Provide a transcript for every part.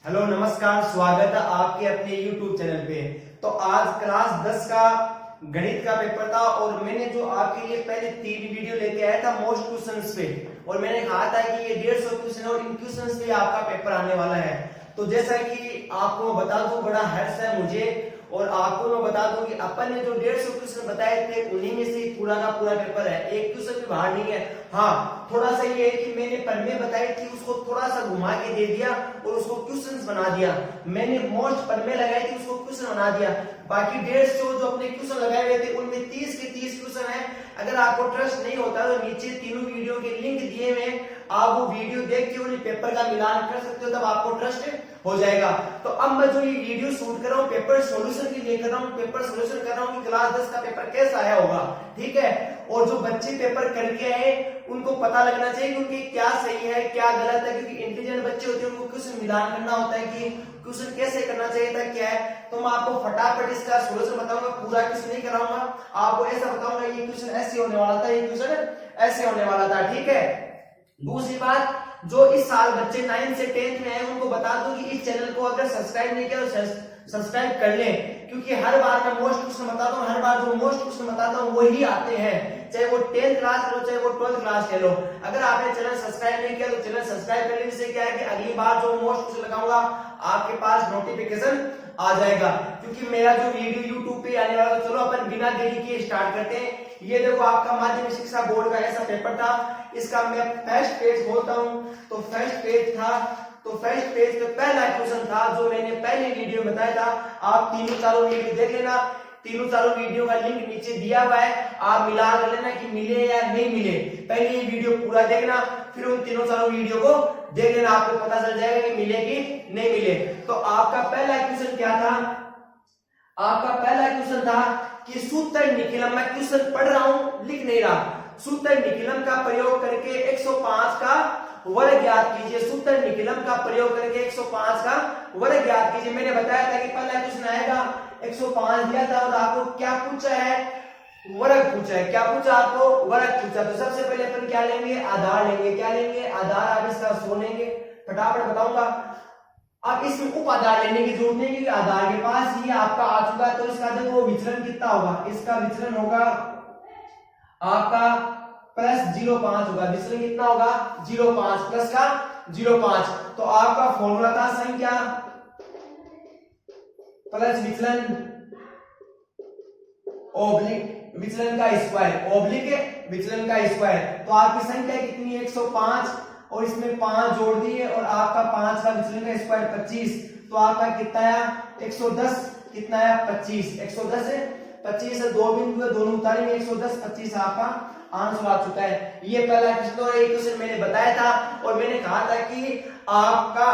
Hello नमस्कार, स्वागत है आपके अपने YouTube चैनल पे। तो आज क्लास 10 का गणित का पेपर था और मैंने जो आपके लिए पहले 3 वीडियो लेके आया था मोस्ट क्वेश्चंस पे, और मैंने कहा था कि ये 150 क्वेश्चन और इन क्वेश्चंस पे आपका पेपर आने वाला है। तो जैसा कि आपको बता दूं, बड़ा हर्ष है मुझे और आपको मैं बता दूं कि अपन ने जो 150 क्वेश्चन बताए थे उन्हीं में से पूरा का पूरा पेपर है, एक क्वेश्चन भी बाहर नहीं है। हाँ, थोड़ा सा ये है कि मैंने पढ़ने बताई थी उसको थोड़ा सा घुमा के दे दिया और उसको क्वेश्चंस बना दिया। मैंने मोस्ट पढ़ने लगाई थी उसको क्वेश्चन बना दिया। बाकी 150 जो अपने क्वेश्चन लगाए हुए थे उनमें 30 के 30 क्वेश्चन है। अगर आपको ट्रस्ट नहीं होता तो नीचे तीनों वीडियो के लिंक दिए हुए, आप वो वीडियो देख के उन्हें पेपर का मिलान कर सकते हो, तब आपको ट्रस्ट हो जाएगा। तो अब मैं जो ये वीडियो शूट कर रहा हूँ पेपर सॉल्यूशन के लिए कर रहा हूँ, पेपर सॉल्यूशन कर रहा हूँ कि क्लास 10 का पेपर कैसा आया होगा, ठीक है। और जो बच्चे पेपर करके आए उनको पता लगना चाहिए कि उनकी क्या सही है क्या गलत है, क्योंकि इंटेलिजेंट बच्चे होते हैं उनको क्वेश्चन मिलान करना होता है कि क्वेश्चन कैसे करना चाहिए था क्या है। तो मैं आपको फटाफट इसका सॉल्यूशन बताऊंगा, पूरा क्वेश्चन नहीं कराऊंगा, आपको ऐसा बताऊंगा ये क्वेश्चन ऐसे होने वाला था, ये क्वेश्चन ऐसे होने वाला था, ठीक है। दूसरी बात, जो इस साल बच्चे 9 से 10th में आए उनको बता दूं कि इस चैनल को अगर सब्सक्राइब नहीं किया तो सब्सक्राइब कर लें, क्योंकि हर बार मैं मोस्ट क्वेश्चन बताता हूं, हर बार जो मोस्ट क्वेश्चन बताता हूं वही आते हैं, चाहे वो 10th क्लास लो चाहे वो 12th क्लास ले लो। अगर आपने चैनल सब्सक्राइब नहीं किया तो चैनल सब्सक्राइब कर लेने से क्या है कि अगली बार जो मोस्ट क्वेश्चन लगाऊंगा आपके पास नोटिफिकेशन आ जाएगा। क्योंकि मेरा जो वीडियो यूट्यूब पे आने वाला, तो चलो अपन बिना देरी किए स्टार्ट करते हैं। ये देखो आपका माध्यमिक शिक्षा बोर्ड का ऐसा पेपर था, इसका मैं फर्स्ट पेज बोलता हूं। तो फर्स्ट पेज था, तो फर्स्ट पेज पे पहला क्वेश्चन था जो मैंने पहले वीडियो में बताया था। आप तीनों चारों वीडियो देख लेना, तीनों चारों वीडियो का लिंक नीचे दिया हुआ है, आप मिला कर लेना कि मिले या नहीं मिले। पहले ये वीडियो पूरा देखना, फिर उन तीनों चारों वीडियो को देख लेना, आपको पता चल जाएगा कि मिले कि नहीं मिले। तो आपका पहला क्वेश्चन क्या था? आपका पहला क्वेश्चन था कि सूत्र निकिलम, मैं क्वेश्चन पढ़ रहा हूं लिख नहीं रहा। सूत्र निकिलम का प्रयोग करके 105 का वर्ग ज्ञात कीजिए। सूत्र निकिलम का प्रयोग करके 105 का वर्ग ज्ञात कीजिए। मैंने बताया था कि पहला क्वेश्चन आएगा 105 दिया था और आपको क्या पूछा है? वर्ग पूछा है। क्या पूछा आपको? वर्ग पूछा। तो सबसे पहले अपन क्या लेंगे? आधार लेंगे। क्या लेंगे? आधार। आप इसका 100 लेंगे, फटाफट बताऊंगा। अब इसमें उप आधार लेने की जरूरत नहीं, क्योंकि आधार के पास ये आपका आ चुका है। तो इसका देखो विचलन कितना होगा? इसका विचलन होगा आपका प्लस 0.5 होगा। विचलन कितना होगा? 0.5 प्लस का 0.5। तो आपका फॉर्मूला था संख्या प्लस विचलन ओब्लिक विचलन का स्क्वायर, ओब्लिक विचलन का स्क्वायर। तो आपकी संख्या कितनी है? 105 और इसमें 5 जोड़ दिए और आपका 5 का विचलन का स्क्वायर 25। तो आपका कितना आया? 110। कितना आया? 25। 110 है, 25 है, 2 बिंदु है, दोनों उतारेंगे 110, 25 आपका आंसर आ चुका है। ये पहला क्वेश्चन और एक क्वेश्चन मैंने बताया था और मैंने कहा था कि आपका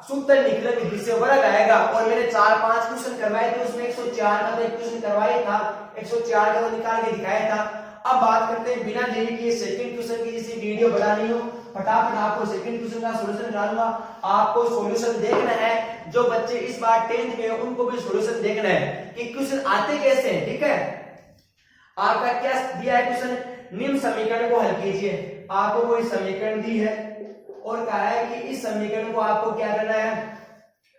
सूत्र निकलन विधि से वर्ग आएगा, और मैंने 4-5 क्वेश्चन करवाए थे, उसमें 104 का तो एक क्वेश्चन करवाया था, 104 का तो निकाल के दिखाया था। अब बात करते हैं बिना देरी किए सेकंड क्वेश्चन की। जिसे वीडियो बनानी हो फटाफट आपको सेकंड क्वेश्चन का सॉल्यूशन डालूंगा, आपको सॉल्यूशन देखना है। जो बच्चे इस बार 10th में उनको भी सॉल्यूशन देखना है कि क्वेश्चन आते कैसे हैं, ठीक है। आपका क्या दिया है क्वेश्चन? निम्न समीकरण को हल कीजिए। आपको कोई समीकरण दी है और कहा है कि इस समीकरण को आपको क्या करना है?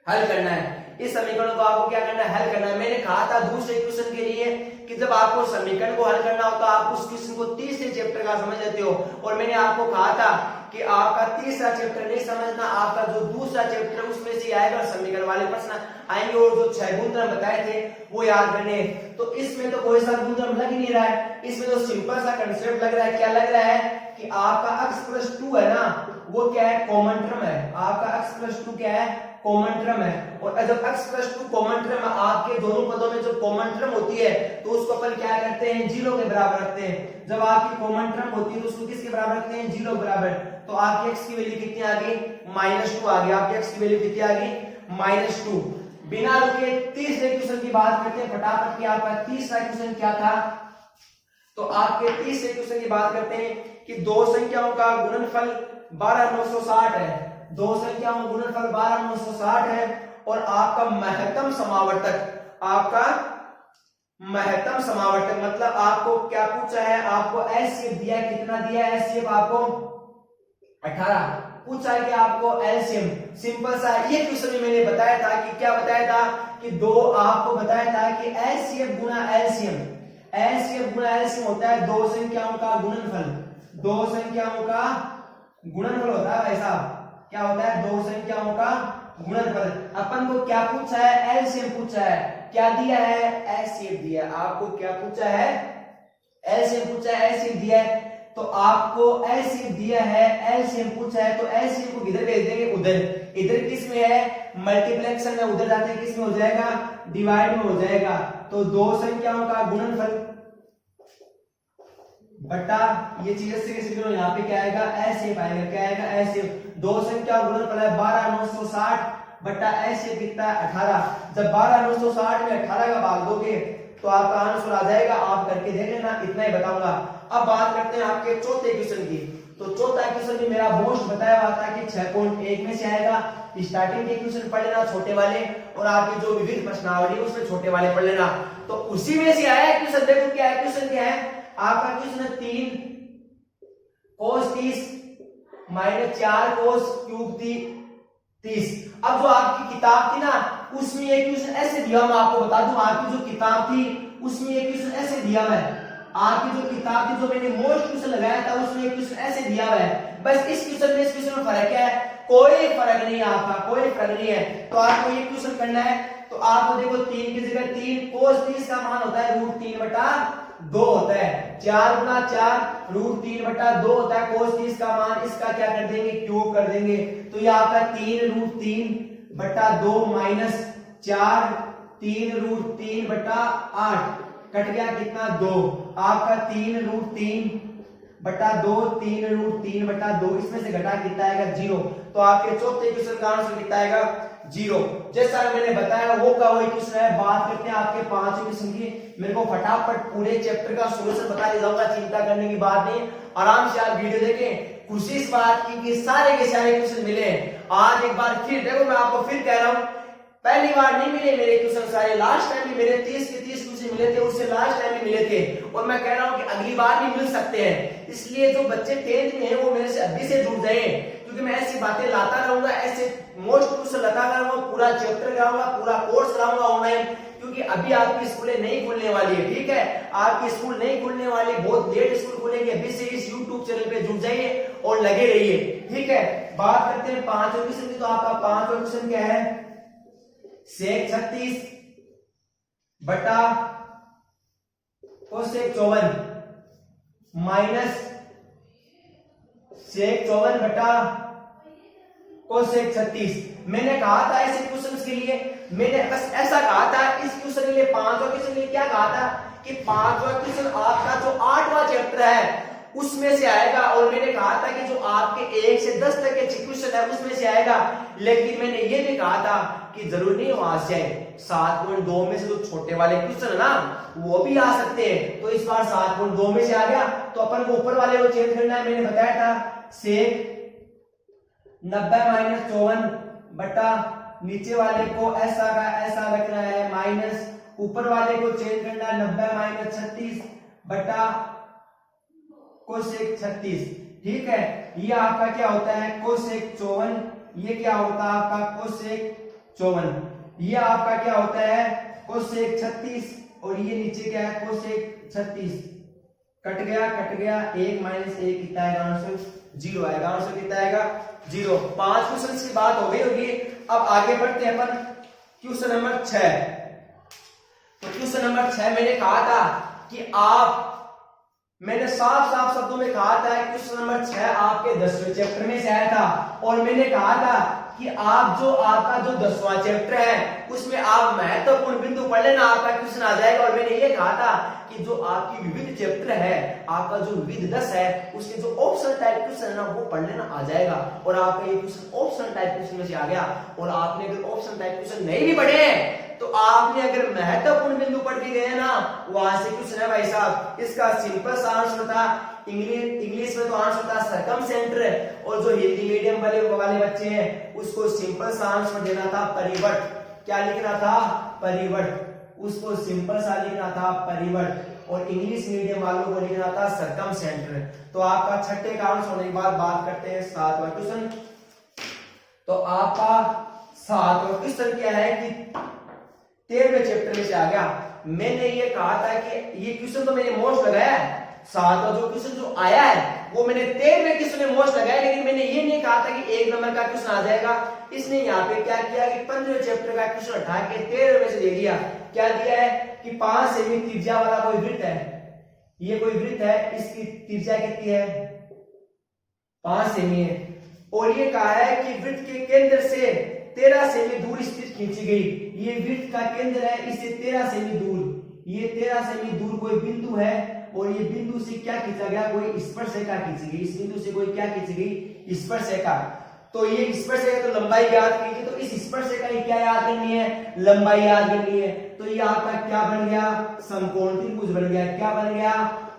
हल करना है। इस समीकरण को आपको क्या करना है? हल करना है। मैंने कहा था दूसरे क्वेश्चन के लिए कि जब आपको समीकरण को हल करना हो तो आप उस क्वेश्चन को तीसरे चैप्टर का समझ लेते हो, और मैंने आपको कहा था कि आपका तीसरा चैप्टर नहीं समझना, आपका जो दूसरा चैप्टर उसमें से आएगा समीकरण वाले प्रश्न आएंगे, और जो 6 गुणधर्म बताए थे वो याद करने। तो इसमें तो कोई सा गुणधर्म लग ही नहीं रहा है, इसमें तो सिंपल सा कंसेप्ट लग रहा है। क्या लग रहा है कि आपका x + 2 है ना, वो क्या है? कॉमन टर्म है। आपका x + 2 क्या है? कॉमन टर्म है। और जब x + 2 कॉमन टर्म है, आपके दोनों पदों में जो कॉमन टर्म होती है तो उसको अपन क्या करते हैं? 0 के बराबर रखते हैं। जब आपकी कॉमन टर्म होती है तो उसको किसके बराबर रखते हैं? 0 के बराबर। तो आपकी x की वैल्यू कितनी आ गई? -2 आ गई। आपकी x की वैल्यू कितनी आ गई? -2। बिना रुके तीसरे क्वेश्चन की बात करते हैं फटाफट कि आपका तीसरा क्वेश्चन क्या था। तो आपके तीसरे क्वेश्चन की बात करते हैं कि दो संख्याओं का गुणनफल 12960 है। दो संख्याओं का गुणनफल 12960 है और आपका महत्तम समावर्तक, आपका महत्तम समावर्तक मतलब आपको क्या पूछा है? आपको एचसीएफ दिया है। कितना दिया है एचसीएफ आपको? 18। पूछा कि आपको एलसीएम, सिंपल सा ये क्वेश्चन में मैंने बताया था कि क्या बताया था कि दो आपको बताया था कि एलसीएम गुना एलसीएम, एलसीएम गुना एलसीएम होता है दो संख्याओं का गुणनफल, दो संख्याओं का गुणनफल होता है भाई साहब, क्या होता है दो संख्याओं का गुणनफल। अपन को क्या पूछा है, एलसीएम पूछा है, क्या दिया है एलसीएम दिया है, आपको क्या पूछा है एलसीएम पूछा है, एलसीएम दिया है, तो आपको एलसीएम दिया है, एलसीएम पूछा है, तो एलसीएम को किधर भेज देंगे उधर, इधर किस में है मल्टीप्लेक्शन में, उधर जाते किस में हो जाएगा डिवाइड में हो जाएगा, तो दो संख्याओं का गुणनफल बटा ये चीज से कैसे करो यहाँ पे क्या आएगा एलसीएम आएगा, क्या आएगा एलसीएम, दो संख्या गुणनफल है 12960 बटा एलसीएम कितना है 18, जब 12960 में 18 का भाग दोगे तो आपका आंसर आ जाएगा, आप करके देख लेना, इतना ही बताऊंगा। अब बात करते हैं आपके चौथे क्वेश्चन की, तो चौथा क्वेश्चन भी मेरा मोस्ट बताया हुआ था कि 6.1 में से आएगा, स्टार्टिंग के क्वेश्चन पढ़ लेना छोटे वाले, और आपकी जो विविध प्रश्नावली उसमें छोटे वाले पढ़ लेना, तो उसी में से आया क्वेश्चन। देखो क्या है क्वेश्चन, क्या है आपका क्वेश्चन है 3 cos 30 माइनस 4 cos क्यूब 30। अब जो आपकी किताब थी ना उसमें एक क्वेश्चन ऐसे दिया, मैं आपको बता दूं आपकी जो किताब थी उसमें एक क्वेश्चन ऐसे दिया है, आपकी जो किताब थी जो मैंने मोस्ट क्वेश्चन लगाया था उसमें एक क्वेश्चन ऐसे दिया हुआ है, बस इस क्वेश्चन में इस क्वेश्चन में फर्क क्या है, कोई फर्क नहीं है आपका, कोई फर्क नहीं है। तो आपको ये क्वेश्चन करना है, तो आपको देखो 3 की जगह 3 cos 30 का मान होता है √3/2 होता है, 4 गुना 4 √3/2 होता है, cos 30 का मान इसका क्या कर देंगे क्यूब कर देंगे, तो ये आपका 3√3/2 माइनस 4 3√3/8 कट गया कितना 2, आपका 3√3/2 3√3/2 इसमें से घटा कितना आएगा 0, तो आपके चौथे क्वेश्चन का आंसर कितना आएगा 0। जैसा मैंने बताया वो का वही क्वेश्चन है। बात करते हैं आपके पांचवें क्वेश्चन की, मेरे को फटाफट पूरे चैप्टर का सॉल्यूशन बता दूंगा, चिंता करने की बात नहीं, आराम से आप वीडियो देखें। कोशिश बात की कि सारे के सारे क्वेश्चन मिले, आज एक बार फिर देखो मैं आपको फिर कह रहा हूं, पहली बार नहीं मिले मेरे क्वेश्चन सारे, लास्ट टाइम भी मेरे 30 के 30 क्वेश्चन मिले थे, उससे लास्ट टाइम भी मिले थे, और मैं कह रहा हूं कि अगली बार भी मिल सकते हैं, इसलिए जो बच्चे 10th में हैं वो मेरे से अभी से जुड़ जाए, क्योंकि मैं ऐसी बातें लाता रहूंगा, ऐसे मोस्ट क्वेश्चन लाता रहूंगा, पूरा चैप्टर कराऊंगा, पूरा कोर्स कराऊंगा ऑनलाइन, क्योंकि अभी आपकी स्कूलें नहीं खुलने वाली है, ठीक है, आपकी स्कूल नहीं खुलने वाली, बहुत लेट स्कूल खुलेंगे, अभी से इस YouTube चैनल पे जुड़ जाइए और लगे रहिए, ठीक है। बात करते हैं पांचवें क्वेश्चन की, तो आपका पांचवा क्वेश्चन क्या है, sec 36 बटा cosec 54 माइनस sec 54 बटा cosec 36। मैंने कहा था ऐसे क्वेश्चंस के लिए, मैंने बस ऐसा कहा था इस क्वेश्चन के लिए, पांचवा क्वेश्चन के लिए क्या कहा था कि पांचवा क्वेश्चन आपका जो 8वां चैप्टर है उसमें से आएगा, और मैंने कहा था कि जो आपके 1 से 10 तक के क्वेश्चन है उसमें से आएगा, लेकिन मैंने ये भी कहा था कि जरूरी नहीं वहां से आए, 7.2 में से जो छोटे वाले क्वेश्चन है ना वो भी आ सकते हैं, तो इस बार 7.2 में से आ गया, तो अपन को ऊपर वाले को चेंज करना है। मैंने बताया था sec 90 माइनस 54 बटा नीचे वाले को ऐसा का ऐसा रखना है, माइनस ऊपर वाले को चेंज करना है 90 माइनस 36 बटा cosec 36, ठीक है। ये आपका क्या होता है cosec 54, ये क्या होता है आपका cosec 54, ये आपका क्या होता है cosec 36, और ये नीचे क्या है cosec 36, कट गया 1 माइनस 1 कितना आएगा आंसर 0 आएगा, आंसर कितना आएगा 0। 5 क्वेश्चन की बात हो गई होगी, अब आगे बढ़ते हैं अपन क्वेश्चन नंबर 6। तो क्वेश्चन नंबर 6 मैंने कहा था कि मैंने साफ साफ शब्दों में कहा था क्वेश्चन नंबर 6 आपके 10वें चैप्टर में से आया था, और मैंने कहा था कि आपका जो 10वां चैप्टर है उसमें आप महत्वपूर्ण बिंदु पढ़ लेना, आपका क्वेश्चन आ जाएगा। और मैंने ये कहा था कि जो आपकी विविध चैप्टर है, आपका जो विविध 10 है, उसके जो ऑप्शन टाइप क्वेश्चन है ना वो पढ़ लेना आ जाएगा, और आपका ये क्वेश्चन ऑप्शन टाइप क्वेश्चन में से आ गया। और आपने अगर ऑप्शन टाइप क्वेश्चन नहीं भी पढ़े तो आपने अगर महत्वपूर्ण बिंदु पढ़ के गए ना, वहां से क्वेश्चन है भाई साहब, इसका सिंपल सा आंसर था, इंग्लिश में तो आंसर था सरकमसेंटर, और जो हिंदी मीडियम वाले बच्चे हैं उसको सिंपल सा आंसर देना था परिवर्त। क्या लिखना था परिवर्त, उसको सिंपल सा लिखना था परिवर्त, और इंग्लिश मीडियम वालों को लिखना था सरकमसेंटर। तो आपका छठे का आंसर होने के बाद बात करते हैं 7वां क्वेश्चन। तो आपका 7वां क्वेश्चन क्या है कि 13वें चैप्टर में से आ गया। मैंने ये कहा था कि ये क्वेश्चन तो मैंने मोस्ट लगाया है, 7वां जो क्वेश्चन जो आया है वो मैंने 13वें क्वेश्चन में मोस्ट लगाया, लेकिन मैंने ये नहीं कहा था कि 1 नंबर का क्वेश्चन आ जाएगा। इसने यहाँ पे क्या किया कि 15वें चैप्टर का क्वेश्चन उठा के 13वें में से दे दिया। क्या दिया है कि 5 सेमी त्रिज्या वाला कोई वृत्त है, ये कोई वृत्त है, इसकी त्रिज्या कितनी है 5 सेमी है, और ये कहा है कि वृत्त के केंद्र से 13 सेमी दूर स्थित खींची गई, ये वृत्त का केंद्र है, इससे 13 सेमी दूर, ये 13 सेमी दूर कोई बिंदु है, और ये बिंदु से क्या खींचा गया, कोई स्पर्शरेखा खींची गई, इस बिंदु से कोई क्या खींची गई, स्पर्शरेखा। तो ये स्पर्शरेखा तो लंबाई याद कीजिए, तो इस स्पर्शरेखा की क्या याद करनी है, लंबाई याद करनी है। तो ये आपका क्या बन गया, समकोण त्रिभुज बन गया, क्या बन गया,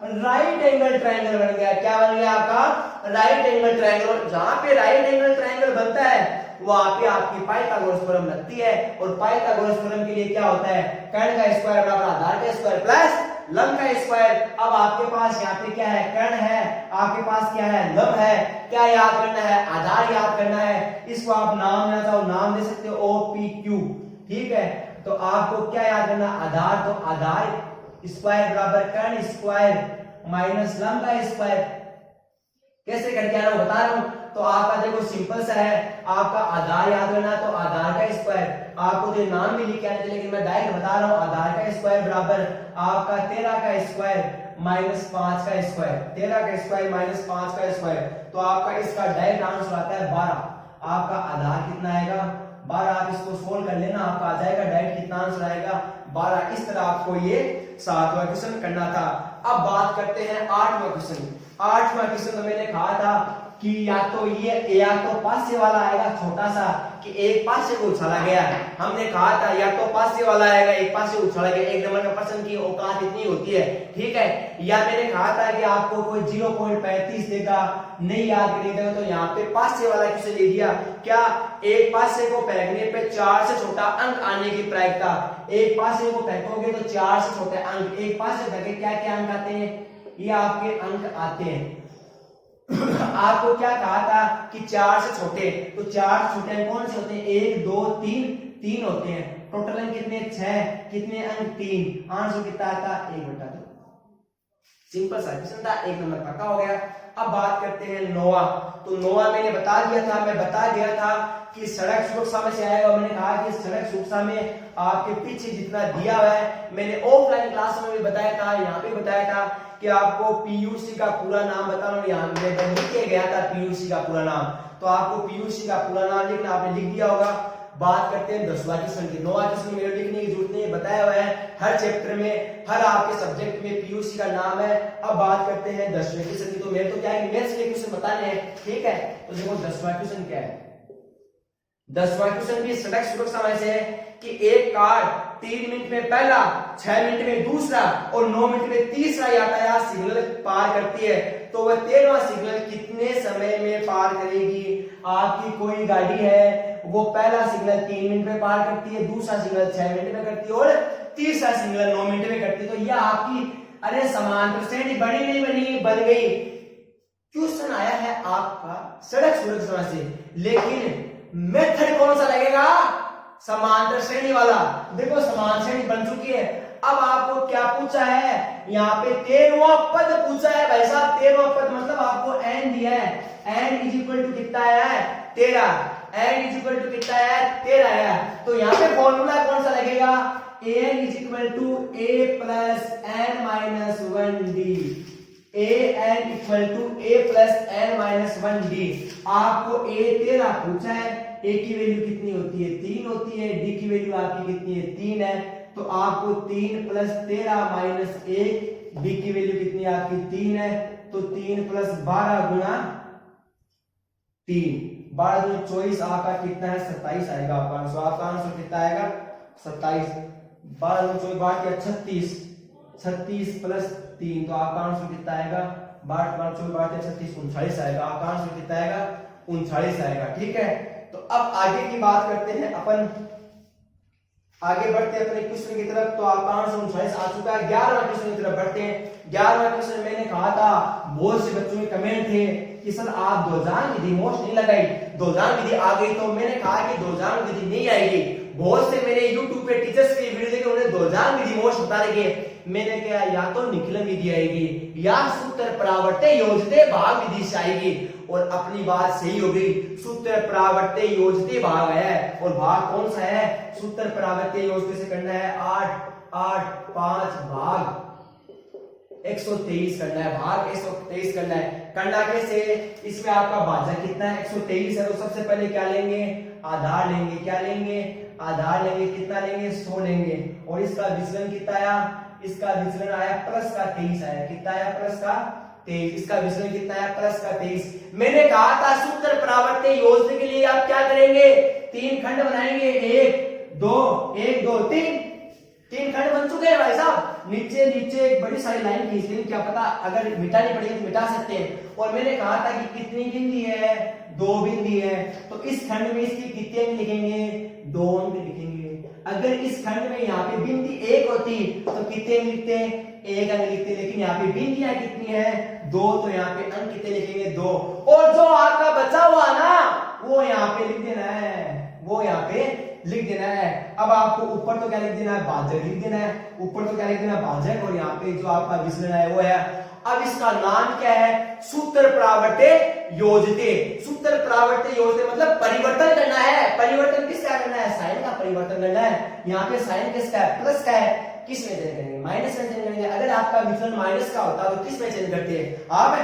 राइट एंगल ट्रायंगल बन गया। क्या बन गया आपका, राइट एंगल ट्रायंगल। जहां पे राइट एंगल ट्रायंगल बनता है वहां पे आपकी पाइथागोरस थ्योरम लगती है, और पाइथागोरस थ्योरम के लिए क्या होता है, कर्ण का स्क्वायर बराबर आधार का स्क्वायर प्लस लंब का स्क्वायर। अब आपके पास यहाँ पे क्या है, कर्ण है, आपके पास क्या है, लंब है, क्या याद करना है, आधार याद करना है। इसको आप नाम लेना चाहो नाम दे सकते हो, OPQ, ठीक है। तो आपको क्या याद करना, आधार, तो आधार स्क्वायर बराबर कर्ण स्क्वायर माइनस लंब का स्क्वायर। कैसे करके आ रहा हूं बता रहा हूं। तो आपका देखो सिंपल सा है, आपका आधार याद करना, तो आधार का स्क्वायर, आपको तो नाम भी लिख के आने थे लेकिन मैं डायरेक्ट बता रहा हूं, आधार का स्क्वायर बराबर आपका 13 का स्क्वायर माइनस 5 का स्क्वायर, 13 का स्क्वायर माइनस 5 का स्क्वायर। तो आपका इसका डायरेक्ट आंसर आता है 12। आपका आधार कितना आएगा 12, आप इसको सोल्व कर लेना, आपका आ जाएगा डायरेक्ट कितना आंसर आएगा 12। इस तरह आपको ये 7वां क्वेश्चन करना था। अब बात करते हैं 8वां क्वेश्चन। 8वां क्वेश्चन तो मैंने कहा था कि या तो पास्य वाला आएगा छोटा सा, कि एक पास्य को उछाला गया, हमने कहा था या तो पास्य वाला आएगा, एक पास्य उछाला गया, 1 नंबर का प्रश्न की औकात इतनी होती है, ठीक है। या मैंने कहा था कि आपको कोई 0.35 देगा, नहीं याद करेगा, तो यहाँ पे पास्य वाला क्वेश्चन ले दिया। क्या, एक पास्य को फेंकने पे 4 से छोटा अंक आने की प्रायिकता, एक पास्य को फेंकोगे तो 4 से छोटे अंक, एक पास्य फेंके क्या क्या अंक आते हैं, ये आपके अंक आते हैं। आपको क्या कहा था कि 4 से छोटे, तो 4 छोटे अंक कौन से होते हैं, 1 2 3 होते हैं। टोटल अंक कितने 6, कितने अंक 3, आंसर कितना आता 1/2। सिंपल सा क्वेश्चन था, 1 नंबर पक्का हो गया। अब बात करते हैं 9वां। तो 9वां मैंने बता दिया था, मैं बता दिया था कि सड़क सुरक्षा में से आएगा। मैंने कहा कि सड़क सुरक्षा में आपके पीछे जितना दिया हुआ है, मैंने ऑफलाइन क्लास में भी बताया था, यहाँ पे बताया था कि आपको पीयूसी का पूरा नाम बता रहा हूँ, यहाँ मैं लिख के गया था पीयूसी का पूरा नाम, तो आपको पीयूसी का पूरा नाम लिखना, आपने लिख दिया होगा। बात करते हैं 10वां क्वेश्चन की। 9वां क्वेश्चन मेरे लिखने की जरूरत नहीं, बताया हुआ है हर चैप्टर में, हर आपके सब्जेक्ट में पीयूसी का नाम है। अब बात करते हैं 10वें क्वेश्चन की। तो मेरे तो क्या है कि मैथ्स के क्वेश्चन बताने हैं, ठीक है। तो देखो 10वां क्वेश्चन क्या है। 10वां क्वेश्चन भी सड़क सुरक्षा में से है कि एक कार 3 मिनट में पहला, 6 मिनट में दूसरा और 9 मिनट में तीसरा यातायात सिग्नल पार करती है, तो वह 13वां सिग्नल कितने समय में पार करेगी। आपकी कोई गाड़ी है, वो पहला सिग्नल 3 मिनट में पार करती है, दूसरा सिग्नल 6 मिनट में करती है और तीसरा सिग्नल 9 मिनट में करती है। तो यह आपकी, अरे समांतर श्रेणी बनी नहीं बनी, बन गई। क्वेश्चन आया है आपका सड़क सुरक्षा से, लेकिन मेथड कौन सा लगेगा, समांतर श्रेणी वाला। देखो समांतर श्रेणी बन चुकी है। अब आपको क्या पूछा है, यहाँ पे 13वां पद पूछा है भाई साहब। 13वां पद मतलब आपको n दिया है, n इज इक्वल टू कितना है 13, n इज इक्वल टू कितना है 13 है। तो यहाँ पे फॉर्मूला कौन सा लगेगा, an is equal to a plus n minus 1d, an equal to a plus n minus 1d। आपको a 13 पूछा है, a की वैल्यू कितनी होती है 3 होती है, d की वैल्यू आपकी कितनी है 3 है, तो आपको 3 प्लस 13 माइनस 1, d की वैल्यू कितनी आपकी 3 है, तो 3 प्लस 12 गुना 3, 12 गुना 24, आपका कितना है 27 आएगा आपका आंसर। आपका आंसर कितना आएगा 27, 12 गुना 24 36, 36 प्लस 3, तो आपका आंसर कितना आएगा 12 36 39 आएगा। आपका आंसर कितना आएगा 39 आएगा, ठीक है। तो अब आगे की बात करते हैं अपन, आगे बढ़ते हैं अपने क्वेश्चन की तरफ। तो आपका आंसर 39 आ चुका है। 11वां क्वेश्चन की तरफ बढ़ते हैं। 11वां क्वेश्चन मैंने कहा था, बहुत से बच्चों के कमेंट थे कि सर आप दोजान विधि मोस्ट नहीं लगाई, दोजान विधि आ गई। तो मैंने कहा कि दोजान विधि नहीं आएगी। बहुत से मैंने YouTube पे टीचर्स की वीडियो देखे, उन्हें दोजान विधि मोस्ट बता रही है। मैंने कहा या तो निखिलम विधि आएगी या सूत्र प्रावर्ते योजते भाग विधि से आएगी, और अपनी बात सही हो गई। सूत्र प्रावर्ते योजते भाग है, और भाग कौन सा है? सूत्र प्रावर्ते योजते से करना है 8 8 5 भाग 123 करना है, भाग 123 करना है। करना कैसे? इसमें आपका भाजक कितना है? 123 है। तो सबसे पहले क्या लेंगे? आधार लेंगे। क्या लेंगे? आधार लेंगे। कितना लेंगे? 100 लेंगे। और इसका विचलन कितना आया? इसका विचलन आया प्लस का 23 आया। कितना आया? प्लस का 23। इसका विचलन कितना आया? प्लस का 23। मैंने कहा था सूत्र प्रावर्ते योजने के लिए आप क्या करेंगे? 3 खंड बनाएंगे। 1 2 1 2 3 खंड बन चुके हैं भाई साहब। नीचे नीचे एक बड़ी सारी लाइन खींच लेंगे, क्या पता अगर मिटानी पड़ेगी तो मिटा सकते हैं। और मैंने कहा था कि कितनी बिंदी है? 2 बिंदी है। तो इस खंड में इसकी कितने अंक लिखेंगे? 2 अंक लिखेंगे। अगर इस खंड में यहाँ पे बिंदी 1 होती तो कितने अंक लिखते? 1 अंक लिखते। लेकिन यहाँ पे बिंदियां कितनी है? 2। तो यहाँ पे अंक कितने लिखेंगे? 2। और जो आपका बचा हुआ ना वो यहाँ पे लिख देना है, वो यहाँ पे लिख देना है। अब आपको ऊपर तो क्या लिख देना है? भाजक लिख देना है। ऊपर तो क्या लिख देना है? भाजक। और यहाँ पे जो आपका विचलन है वो है। अब इसका नाम क्या है? सूत्र प्रावर्ते योजते। सूत्र प्रावर्ते योजते मतलब परिवर्तन करना है। परिवर्तन किसका करना है? साइन का परिवर्तन करना है। यहाँ पे साइन किसका है? प्लस का है। किस में चेंज करेंगे? माइनस में चेंज करेंगे। अगर आपका विचलन माइनस का होता तो किस में चेंज करते हैं? आप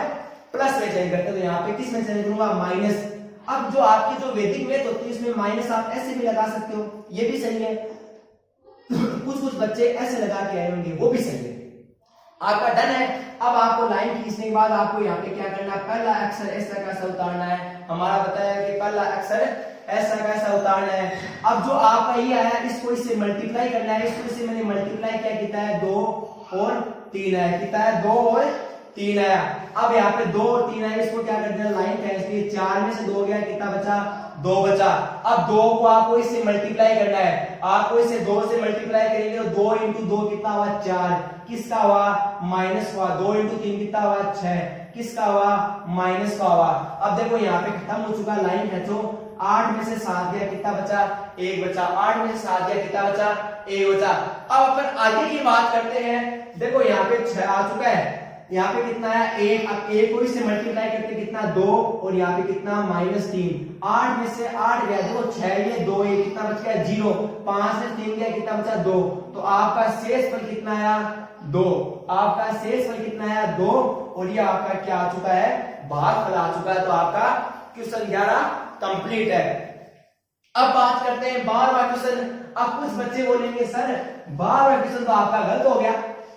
प्लस में चेंज करते। तो यहाँ पे किस में चेंज करूंगा? माइनस। अब जो आपकी जो वैदिक मैथ होती है इसमें माइनस आप ऐसे भी लगा सकते हो, ये भी सही है। कुछ बच्चे ऐसे लगा के आए होंगे, वो भी सही है। आपका डन है। अब आपको लाइन खींचने के बाद आपको यहाँ पे क्या करना है? पहला अक्षर ऐसा कैसा उतारना है? हमारा बताया कि पहला अक्षर ऐसा कैसा उतारना है। अब जो आपका ये आया इसको इससे मल्टीप्लाई करना है। इसको इससे मैंने मल्टीप्लाई क्या किया है? 2 और 3 है। कितना है? 2 और 3 आया। अब यहाँ पे 2 और 3 आया, इसको क्या कर देना? लाइन खींच दी। 4 में से 2 गया, कितना बचा? 2 बचा। अब 2 को आपको इससे मल्टीप्लाई करना है। आपको इसे 2 से मल्टीप्लाई करेंगे तो 2 इंटू 2 कितना हुआ? 4। किसका हुआ? माइनस हुआ। 2 इंटू 3 कितना हुआ? 6। किसका हुआ? माइनस का हुआ। अब देखो यहाँ पे खत्म हो चुका, लाइन खींचो। 8 में से 7 गया, कितना बचा? 1 बचा। 8 में से 7 गया, कितना बचा? 1 बचा। अब अपन आगे की बात करते हैं। देखो यहाँ पे 6 आ चुका है, यहाँ पे कितना है? 1। अब 1 को इससे मल्टीप्लाई करते कितना? 2। और यहाँ पे कितना? -3। 8 में से 8 गया, देखो 6 ये 2 ये कितना बच गया? 0। 5 में 3 गया, कितना बचा? 2। तो आपका शेष फल कितना आया? 2। आपका शेष फल कितना आया? 2। और ये आपका क्या आ चुका है? भागफल आ चुका है। तो आपका क्वेश्चन 11 कंप्लीट है। अब बात करते हैं 12वां क्वेश्चन। अब कुछ बच्चे बोलेंगे सर 12वां क्वेश्चन तो आपका गलत हो गया।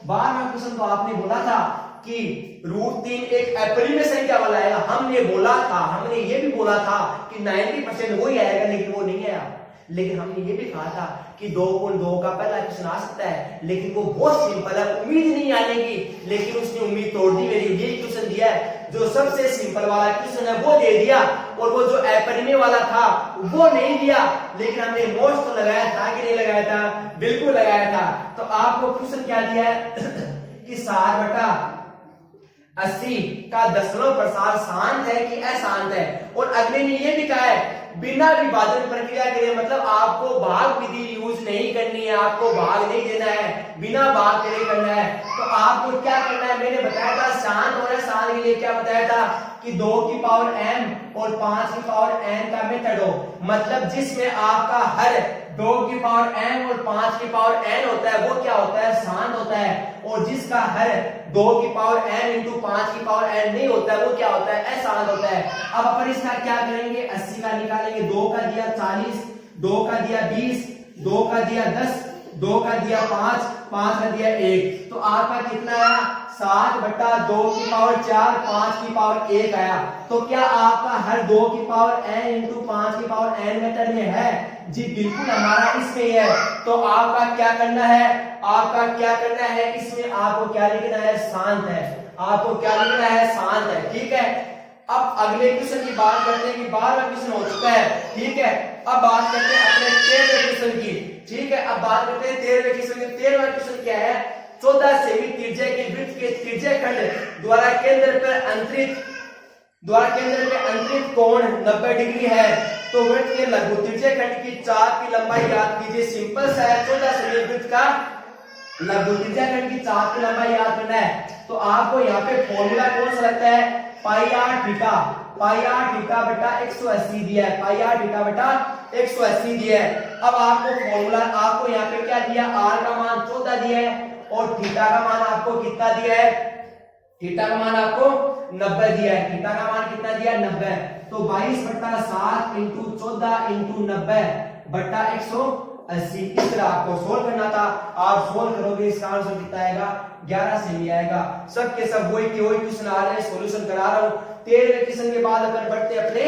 12वां क्वेश्चन तो आपने बोला था कि √3 एक अपरिमेय संख्या वाला आएगा। हमने बोला था, हमने ये भी बोला था कि 90% वही आएगा, लेकिन वो नहीं आया। लेकिन हमने ये भी कहा था कि 2.2 का पहला क्वेश्चन आ सकता है, लेकिन वो बहुत सिंपल है, उम्मीद नहीं आने की, लेकिन उसने उम्मीद तोड़ दी मेरी। ये क्वेश्चन दिया है, जो सबसे सिंपल वाला क्वेश्चन है वो दे दिया, और वो जो अपरिमेय वाला था वो नहीं दिया। लेकिन हमने मोस्ट तो लगाया था कि नहीं लगाया था? बिल्कुल लगाया था। तो आपको क्वेश्चन क्या दिया है कि 7/80 का दशमलव प्रसार शांत है कि अशांत है। और अगले ने ये भी कहा है बिना विभाजन प्रक्रिया के लिए, मतलब आपको भाग विधि यूज नहीं करनी है, आपको भाग नहीं देना है, बिना भाग के करना है। तो आपको क्या करना है? मैंने बताया था शांत और अशांत के लिए क्या बताया था कि 2 की पावर m और 5 की पावर n का मेथड हो, मतलब जिसमें आपका हर 2 की पावर m और 5 की पावर n होता है वो क्या होता है? शांत होता है। और जिसका हर 2 की पावर m इंटू 5 की पावर n नहीं होता है वो क्या होता है? अशांत होता है। अब अपन इसका क्या करेंगे? 80 का निकालेंगे। 2 का दिया 40, 2 का दिया 20, 2 का दिया 10, 2 का दिया 5, 5 का दिया 1। तो आपका कितना आया? 7/2 की पावर 4, 5 की पावर 1 आया। तो क्या आपका हर 2 की पावर n इंटू 5 की पावर n मेथड में है? जी बिल्कुल, हमारा इसमें है। तो आपका क्या करना है? आपका क्या करना है? इसमें आपको क्या लिखना है? शांत है। आपको क्या लिखना है? शांत है। ठीक है। अब अगले क्वेश्चन की बात करते हैं कि 12वां क्वेश्चन हो चुका है। ठीक है। अब बात करते हैं अपने 13वें क्वेश्चन की। ठीक है। अब बात करते हैं 13वें क्वेश्चन की। 13वां क्वेश्चन क्या है? 14 सेमी त्रिज्या के वृत्त के त्रिज्या खंड द्वारा केंद्र पर अंतरित द्वारा केंद्र में अंतरित कोण 90 डिग्री है तो वृत्त के लघु त्रिज्यीय खंड की चाप की लंबाई याद कीजिए। सिंपल सा है, 14 सेमी वृत्त का लघु त्रिज्यीय खंड की चाप की लंबाई याद करना है। तो आपको यहाँ पे फॉर्मूला कौन सा लगता है, पाई आर थीटा बटा 180 दिया है, पाई आर थीटा बटा 180 दिया है। अब आपको फॉर्मूला, आपको यहाँ पे क्या दिया, आर का मान 14 दिया है और थीटा का मान आपको कितना दिया है, थीटा का मान आपको 90 दिया है। थीटा का मान कितना दिया, 90। तो 22 बटा 7 इंटू 14 इंटू 90 बटा 180। इस तरह आपको सोल्व करना था। आप सोल्व करोगे, इसका आंसर कितना आएगा, 11 सेमी आएगा। सब के सब वही क्वेश्चन आ रहे हैं, सॉल्यूशन करा रहा हूं। 13वें क्वेश्चन के बाद अपन बढ़ते अपने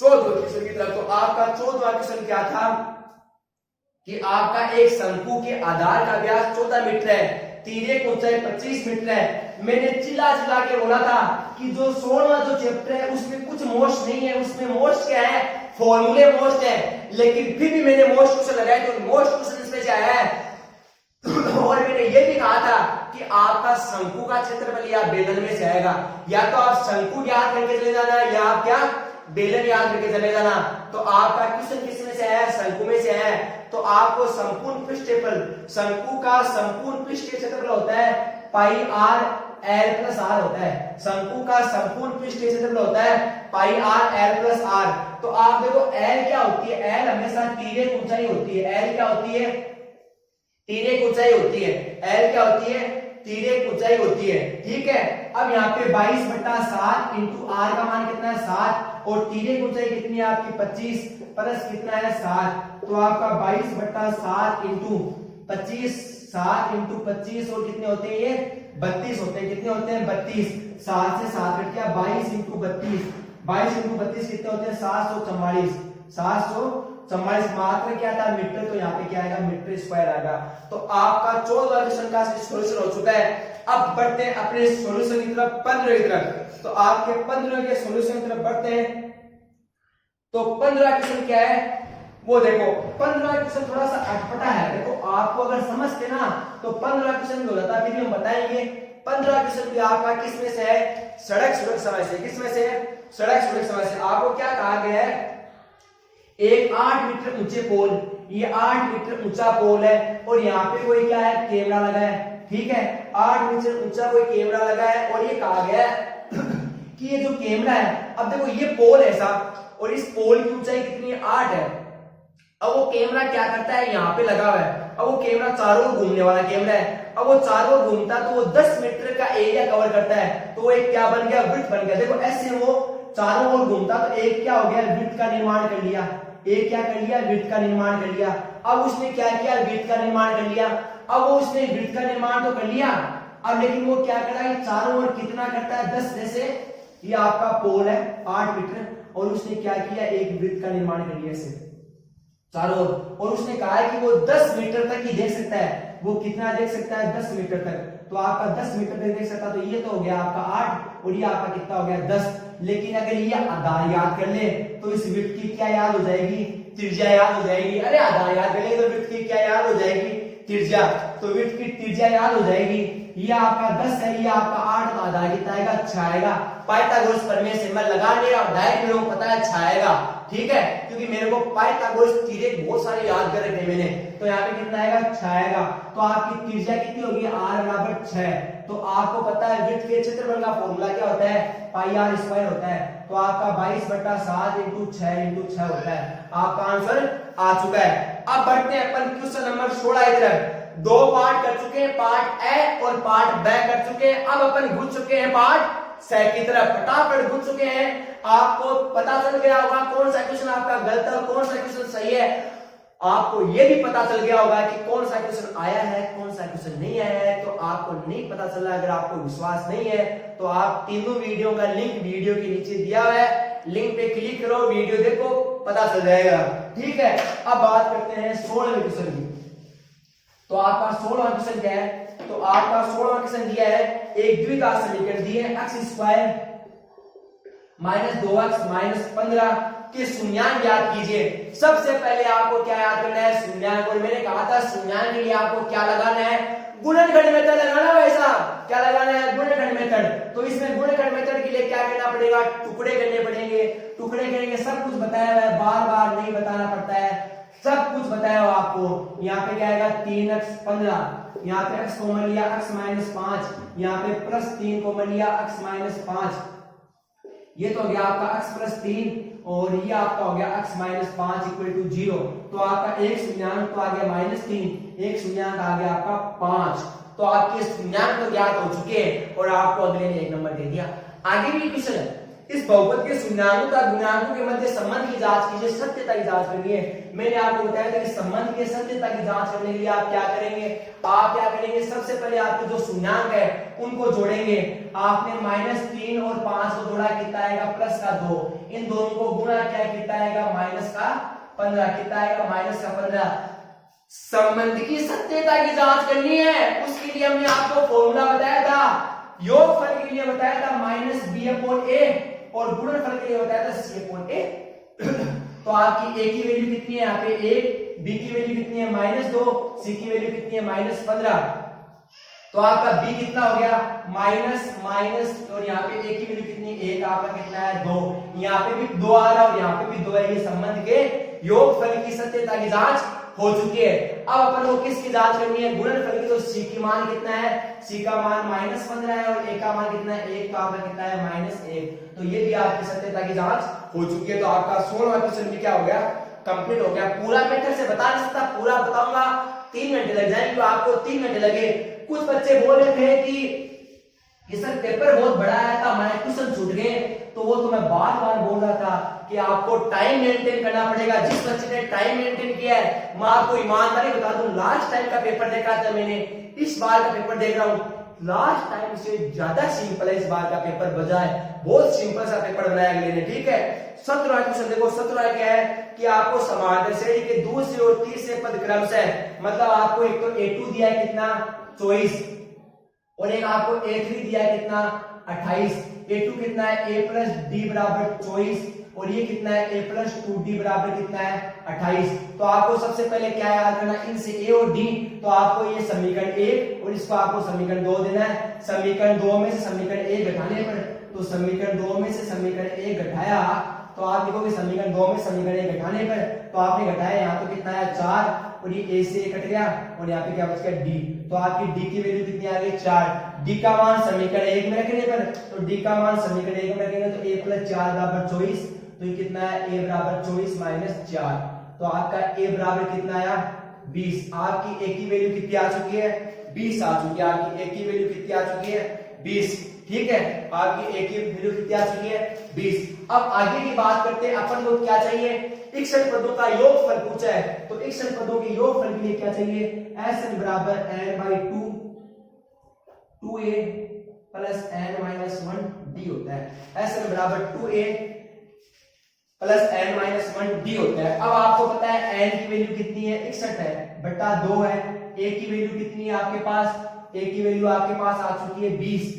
14वें क्वेश्चन की तरफ। तो आपका 14वां क्वेश्चन क्या था कि आपका एक शंकु के आधार का व्यास 14 मीटर है, तिर्यक ऊंचाई 25 मीटर है। मैंने चिल्ला चिल्ला के बोला था कि जो 16वां जो चैप्टर है उसमें कुछ मोस्ट नहीं है, उसमें मोस्ट क्या है, फॉर्मूले मोस्ट है। लेकिन फिर भी मैंने मोस्ट क्वेश्चन लगाए तो मोस्ट क्वेश्चन इसमें से आया है। और मैंने ये भी कहा था कि आपका शंकु का क्षेत्रफल या बेलन में से आएगा। या तो आप शंकु याद करके चले जाना या आप क्या बेलन याद करके चले जाना। तो आपका क्वेश्चन किस में से आया, शंकु में से आया। तो आपको संपूर्ण पृष्ठफल, शंकु का संपूर्ण पृष्ठ क्षेत्रफल होता है पाई आर एल प्लस आर होता है। शंकु का संपूर्ण पृष्ठ क्षेत्रफल होता है पाई आर एल प्लस आर। तो आप देखो एल क्या होती है, एल हमेशा तिर्यक ऊंचाई होती है। एल क्या होती है, तिर्यक ऊंचाई होती है। एल क्या होती है, तिर्यक ऊंचाई होती है। ठीक है। अब यहाँ पे 22 बटा 7 इंटू आर का मान कितना है 7 और तिर्यक ऊंचाई कितनी है आपकी 25 प्लस कितना है 7। तो आपका 22 बटा 7 इंटू 25, 7 इंटू 25 और कितने होते हैं ये 32 होते हैं। कितने होते हैं 32। 7 से 7 कट गया, 22 इंटू 32, 22 इंटू 32 कितने होते हैं 744। 744 मात्र क्या था मीटर, तो यहाँ पे क्या आएगा मीटर स्क्वायर आएगा। तो आपका 14वां क्वेश्चन का सॉल्यूशन हो चुका है। अब बढ़ते हैं अपने सॉल्यूशन की तरफ, 15वें की तरफ। तो आपके 15वें के सॉल्यूशन की तरफ बढ़ते हैं। तो 15वां क्वेश्चन क्या है वो देखो। 15वां क्वेश्चन थोड़ा सा अटपटा है। देखो आपको अगर समझते ना तो 15वां क्वेश्चन भी हो जाता, फिर हम बताएंगे। 15वां क्वेश्चन भी आपका किस में से है, सड़क सुरक्षा समय से। किस में से है, सड़क सुरक्षा समय से। आपको क्या कहा गया है, एक 8 मीटर ऊंचे पोल, ये 8 मीटर ऊंचा पोल है और यहाँ पे कोई क्या है, कैमरा लगा है। ठीक है, 8 मीटर ऊंचा कोई कैमरा लगा है और ये कहा गया है कि ये जो कैमरा है, अब देखो ये पोल ऐसा और इस पोल की ऊंचाई कितनी है 8 है। अब वो कैमरा क्या करता है, यहाँ पे लगा हुआ है। अब वो कैमरा चारों ओर घूमने वाला कैमरा है। अब वो चारों ओर घूमता तो वो 10 मीटर का एरिया कवर करता है। तो वो एक क्या बन गया, वृत्त बन गया। देखो ऐसे वो चारों ओर घूमता तो एक क्या हो गया, वृत्त का निर्माण कर लिया। एक क्या कर लिया, वृत्त का निर्माण कर लिया। अब उसने क्या किया, वृत्त का निर्माण कर लिया। अब वो उसने वृत्त का निर्माण तो कर लिया, अब लेकिन वो क्या कर रहा है, चारों ओर कितना करता है 10। जैसे ये आपका पोल है 8 मीटर और उसने क्या किया, एक वृत्त का निर्माण कर लिया ऐसे चारों ओर। और उसने कहा है कि वो 10 मीटर तक ही देख सकता है। वो कितना देख सकता है, 10 मीटर तक। तो आपका 10 मीटर तक देख सकता, तो ये तो हो गया आपका 8 और ये आपका कितना हो गया 10। लेकिन अगर ये आधार याद कर ले तो इस वृत्त की क्या याद हो जाएगी, त्रिज्या याद हो जाएगी। अरे आधार याद कर ले तो वृत्त की क्या याद हो जाएगी, त्रिज्या। तो वृत्त की त्रिज्या याद हो जाएगी। ये आपका 10 है, ये आपका 8, तो आधार कितना आएगा, 6 आएगा। पाइथागोरस प्रमेय से मैं लगा ले और डायरेक्ट मेरे को पता है 6 आएगा। ठीक है, क्योंकि मेरे को पाइथागोरस तिर्यक बहुत सारे याद कर रखे मैंने। तो यहाँ पे कितना आएगा, 6 आएगा। तो आपकी त्रिज्या कितनी होगी, r बराबर 6। तो आपको पता है वृत्त के क्षेत्रफल का फॉर्मूला क्या होता है, पाई आर स्क्वायर होता है। तो आपका 22 बटा 7 इंटू 6 होता है। आपका आंसर आ चुका है। अब बढ़ते हैं अपन क्वेश्चन नंबर 16 की तरफ। 2 पार्ट कर चुके हैं, पार्ट ए और पार्ट बी कर चुके हैं। अब अपन घुस चुके हैं पार्ट सी की तरफ, फटाफट घुस चुके हैं। आपको पता चल गया होगा कौन सा क्वेश्चन आपका गलत है और कौन सा क्वेश्चन सही है। आपको यह भी पता चल गया होगा कि कौन सा क्वेश्चन आया है, कौन सा क्वेश्चन नहीं आया है। तो आपको नहीं पता चला, अगर आपको विश्वास नहीं है तो आप तीनों वीडियो का लिंक वीडियो के नीचे दिया हुआ है, लिंक पे क्लिक करो, वीडियो देखो, पता चल जाएगा। ठीक है, अब बात करते हैं 16वें क्वेश्चन की। तो आपका 16वां क्वेश्चन क्या है, तो आपका 16वां क्वेश्चन दिया है, एक द्विघात समीकरण दिए x square minus 2x minus 15 कि शून्यांक ज्ञात कीजिए। सबसे पहले आपको क्या याद करना है, शून्यांक। और मैंने कहा था शून्यांक के लिए आपको क्या लगाना है, गुणनखंड मेथड लगाना भाई साहब। क्या लगाना है, गुणनखंड मेथड। तो इसमें गुणनखंड मेथड के लिए क्या करना पड़ेगा, टुकड़े करने पड़ेंगे। टुकड़े करेंगे, सब कुछ बताया हुआ है, बार बार नहीं बताना पड़ता है, सब कुछ बताया हुआ आपको। यहाँ पे क्या आएगा 3x 15, यहाँ पे x कॉमन लिया x माइनस 5, यहाँ पे प्लस 3 कॉमन लिया x माइनस 5। ये तो हो गया आपका x प्लस 3 और ये आपका हो गया x माइनस 5 इक्वल टू 0। तो आपका एक शून्यांक तो आ गया -3, एक शून्यांक आ गया आपका 5। तो आपके शून्यांक तो ज्ञात हो चुके हैं और आपको अगले ने 1 नंबर दे दिया। आगे भी क्वेश्चन है, इस बहुपद के शून्यांकों तथा गुणांकों के मध्य संबंध की जांच कीजिए, सत्यता की जांच करनी है। मैंने आपको बताया था कि संबंध के सत्यता की जांच करने के लिए आप क्या करेंगे, आप क्या करेंगे, सबसे पहले आपके जो शून्यांक है उनको जोड़ेंगे। आपने -3 और 5 को जोड़ा, कितना आएगा प्लस का 2, इन दोनों को गुणा किया, कितना आएगा माइनस का 15, कितना आएगा माइनस का 15। संबंध की सत्यता की जांच करनी है, उसके लिए हमने आपको फॉर्मूला बताया था, योगफल के लिए बताया था -b/a और गुणनफल के लिए बताया था c/a। तो आपकी a की वैल्यू कितनी है, यहाँ पे 1, b की वैल्यू कितनी है -2, c की वैल्यू कितनी है -15। तो आपका b कितना हो गया माइनस और यहाँ पे a की वैल्यू कितनी है 1, आपका कितना है 2, यहाँ पे भी 2 आ रहा है और यहाँ पे भी 2 है। ये संबंध के योगफल की सत्यता की जांच हो चुकी है। अब अपन को किसकी जांच करनी है, गुणनफल की। तो c की मान कितना है, c का मान -15 है और a का मान कितना है 1, तो आपका कितना है -1। तो ये भी आपकी सत्यता की जांच हो चुकी है। तो आपका 16वां क्वेश्चन भी क्या हो गया, कंप्लीट हो गया। पूरा मेथड से बता नहीं सकता, पूरा बताऊंगा 3 घंटे लग जाएंगे, तो आपको 3 घंटे लगे। कुछ बच्चे बोल रहे थे कि सर पेपर बहुत बड़ा आया था, हमारे क्वेश्चन छूट गए। तो वो तो मैं बार बार बोल रहा था कि आपको टाइम मेंटेन करना पड़ेगा। जिस बच्चे ने टाइम मेंटेन किया है, मैं आपको ईमानदारी बता दूं, लास्ट टाइम का पेपर देखा था मैंने, इस बार का पेपर देख रहा हूं, लास्ट टाइम से ज्यादा सिंपल है इस बार का पेपर, बजाय बहुत सिंपल सा पेपर बनाया गया है। ठीक है, 17वां क्वेश्चन देखो। 17वां क्या है कि आपको समांतर श्रेणी के दूसरे और तीसरे पद क्रमशः, मतलब आपको एक तो a2 दिया है कितना 24 और एक आपको a3 दिया है कितना 28। a2 कितना है a प्लस डी बराबर 24 और ये कितना है a प्लस 2d बराबर कितना है 28। तो आपको सबसे पहले क्या याद करना, इनसे a और d, तो आपको ये समीकरण 1 और इसको आपको समीकरण 2 देना है। समीकरण 2 में से समीकरण 1 घटाने पर, तो समीकरण 2 में से समीकरण 1 घटाया तो आप देखोगे समीकरण 2 में समीकरण 1 घटाने पर, तो आपने घटाया यहाँ तो कितना है 4 और ये a से 1 कट गया और यहाँ पे क्या बच गया d। तो आपकी d की वैल्यू कितनी आ गई 4। d का मान समीकरण 1 में रखने पर, तो d का मान समीकरण 1 में रखेंगे तो a प्लस 4 बराबर 24। तो ये कितना है a बराबर 24 माइनस 4। तो आपका a बराबर कितना आया 20। आपकी a की वैल्यू कितनी आ चुकी है 20 आ चुकी है। आपकी a की वैल्यू कितनी आ चुकी है 20। ठीक है, आपकी a की वैल्यू कितनी आ चुकी है 20। अब आगे की बात करते हैं, अपन को क्या चाहिए, इक्सठ पदों का योगफल पूछा है। तो इक्सठ पदों के योगफल के लिए क्या चाहिए, Sn बराबर n/2 2a प्लस n-1d होता है। Sn बराबर 2a प्लस n-1d होता है। अब आपको पता है n की वैल्यू कितनी है 61 है बटा 2 है। a की वैल्यू कितनी है आपके पास, a की वैल्यू आपके पास आ चुकी है 20।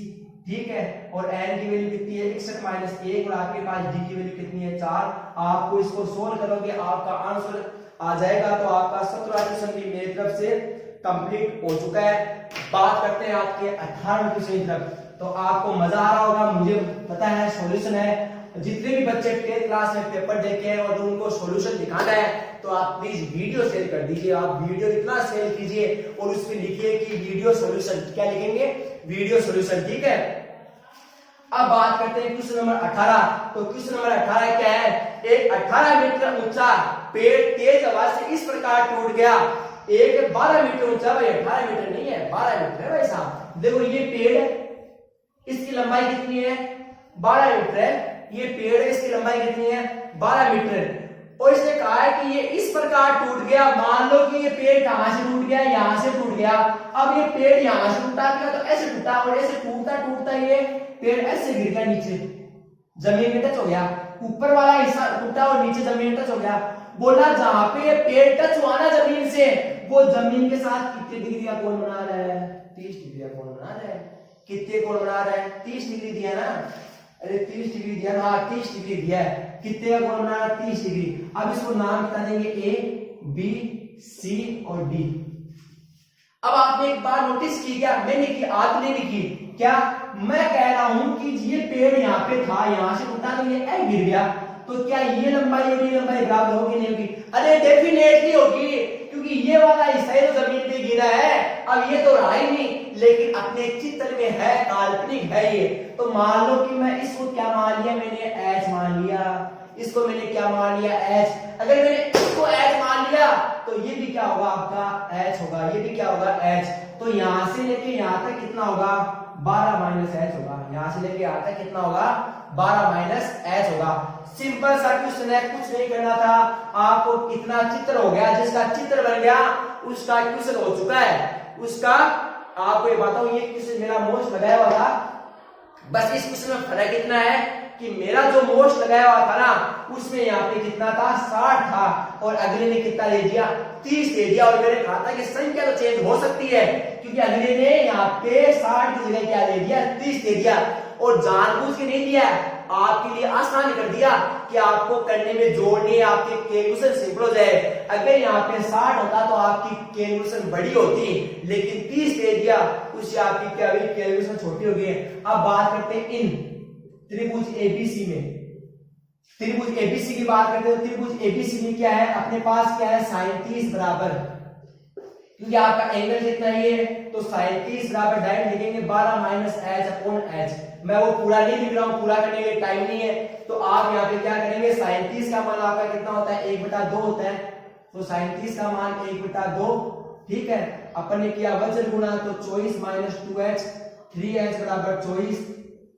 ठीक है, और n की वैल्यू कितनी है 61 माइनस 1 और आपके पास d की वैल्यू कितनी है 4। आपको इसको सोल्व करोगे आपका आंसर आ जाएगा। तो आपका 17वां क्वेश्चन भी मेरी तरफ से कंप्लीट हो चुका है। बात करते हैं आपके 18वें क्वेश्चन की तरफ। तो आपको मजा आ रहा होगा, मुझे पता है, सॉल्यूशन है। जितने भी बच्चे 10th क्लास में पेपर देखे हैं और उनको सॉल्यूशन दिखाना है, तो आप प्लीज वीडियो शेयर कर दीजिए। आप वीडियो इतना शेयर कीजिए और उसमें लिखिए कि वीडियो सॉल्यूशन, क्या लिखेंगे, वीडियो सॉल्यूशन। ठीक है, अब बात करते हैं क्वेश्चन नंबर 18। तो क्वेश्चन नंबर 18 क्या है, एक 18 मीटर ऊंचा पेड़ तेज हवा से इस प्रकार टूट गया। एक 12 मीटर ऊंचा, भाई 18 मीटर नहीं है 12 मीटर है भाई साहब। देखो ये पेड़ है, इसकी लंबाई कितनी है 12 मीटर है। ये पेड़ है, इसकी लंबाई कितनी है 12 मीटर। और इसने कहा है कि ये इस प्रकार टूट गया। मान लो कि ये पेड़ कहां से टूट गया, यहां से टूट गया। अब ये पेड़ यहां से टूटा गया तो ऐसे टूटा और ऐसे टूटता टूटता ये पेड़ ऐसे गिर गया, नीचे जमीन में टच हो गया। ऊपर वाला हिस्सा टूटा और नीचे जमीन में टच हो गया। बोला जहां पे ये पेड़ टच हुआ ना जमीन से, वो जमीन के साथ कितने डिग्री का कोण बना रहा है 30 डिग्री का कोण बना रहा है। कितने कोण बना रहा है 30 डिग्री दिया ना, अरे 30 डिग्री दिया ना, 30 डिग्री दिया है। कितने का कोण बनाना, 30 डिग्री। अब इसको नाम बता देंगे ए, बी, सी और डी। अब आपने एक बार नोटिस की क्या, मैंने की, आपने भी की क्या, मैं कह रहा हूं कि ये पेड़ यहाँ पे था, यहां से उठा तो ये ए गिर गया, तो क्या ये लंबाई और ये लंबाई बराबर होगी नहीं होगी? अरे डेफिनेटली होगी, क्योंकि ये वाला हिस्सा ही तो जमीन पे गिरा है, अब ये तो रहा ही नहीं, लेकिन अपने चित्र में है, काल्पनिक है ये। तो मान लो कि मैं इसको क्या मान लिया, मैंने एच मान लिया, इसको मैंने क्या मान लिया, एच। अगर मैंने इसको एच मान लिया तो ये भी क्या होगा, आपका एच होगा, ये भी क्या होगा, एच। तो यहां से लेके यहां तक कितना होगा, 12 माइनस एच होगा। यहां से लेके यहां तक कितना होगा, 12 माइनस एच होगा। सिंपल सा क्वेश्चन है, कुछ नहीं करना था आपको। कितना चित्र हो गया, जिसका चित्र बन गया उसका क्वेश्चन हो चुका है। उसका आपको ये बताऊं, ये क्वेश्चन मेरा मोस्ट लगाया हुआ था, बस इस क्वेश्चन में फर्क इतना है कि मेरा जो मोस्ट लगाया हुआ था ना, उसमें यहाँ पे कितना था, 60 था, और अगले ने कितना दे दिया, 30 दे दिया। और मैंने कहा था कि संख्या तो चेंज हो सकती है, क्योंकि अगले ने यहाँ पे 60 की जगह क्या दे दिया, 30 दे दिया, और जानबूझ के नहीं दिया, आपके लिए आसान कर दिया कि आपको करने में जोड़नी है, आपके कैलकुलेशन सिंपल हो जाए। अगर यहाँ पे 60 होता तो आपकी कैलकुलेशन बड़ी होती, लेकिन 30 दे दिया, उससे आपकी क्या हुई, कैलकुलेशन छोटी हो गई। अब बात करते हैं इन त्रिभुज एबीसी में, त्रिभुज एबीसी की बात करते हैं। त्रिभुज एबीसी में क्या है, अपने पास क्या है, sin 30 बराबर, क्योंकि आपका एंगल कितना ही है, तो sin 30 बराबर डायरेक्ट लिखेंगे 12 माइनस एच अपॉन एच। मैं वो पूरा नहीं लिख रहा हूं, पूरा करने के लिए टाइम नहीं है, तो आप यहाँ पे क्या करेंगे, sin 30 का मान आपका कितना होता है, 1/2 होता है, तो sin 30 का मान 1/2, ठीक है। अपन ने किया वज्र गुणा, तो 24 माइनस 2h, 3h बराबर 24,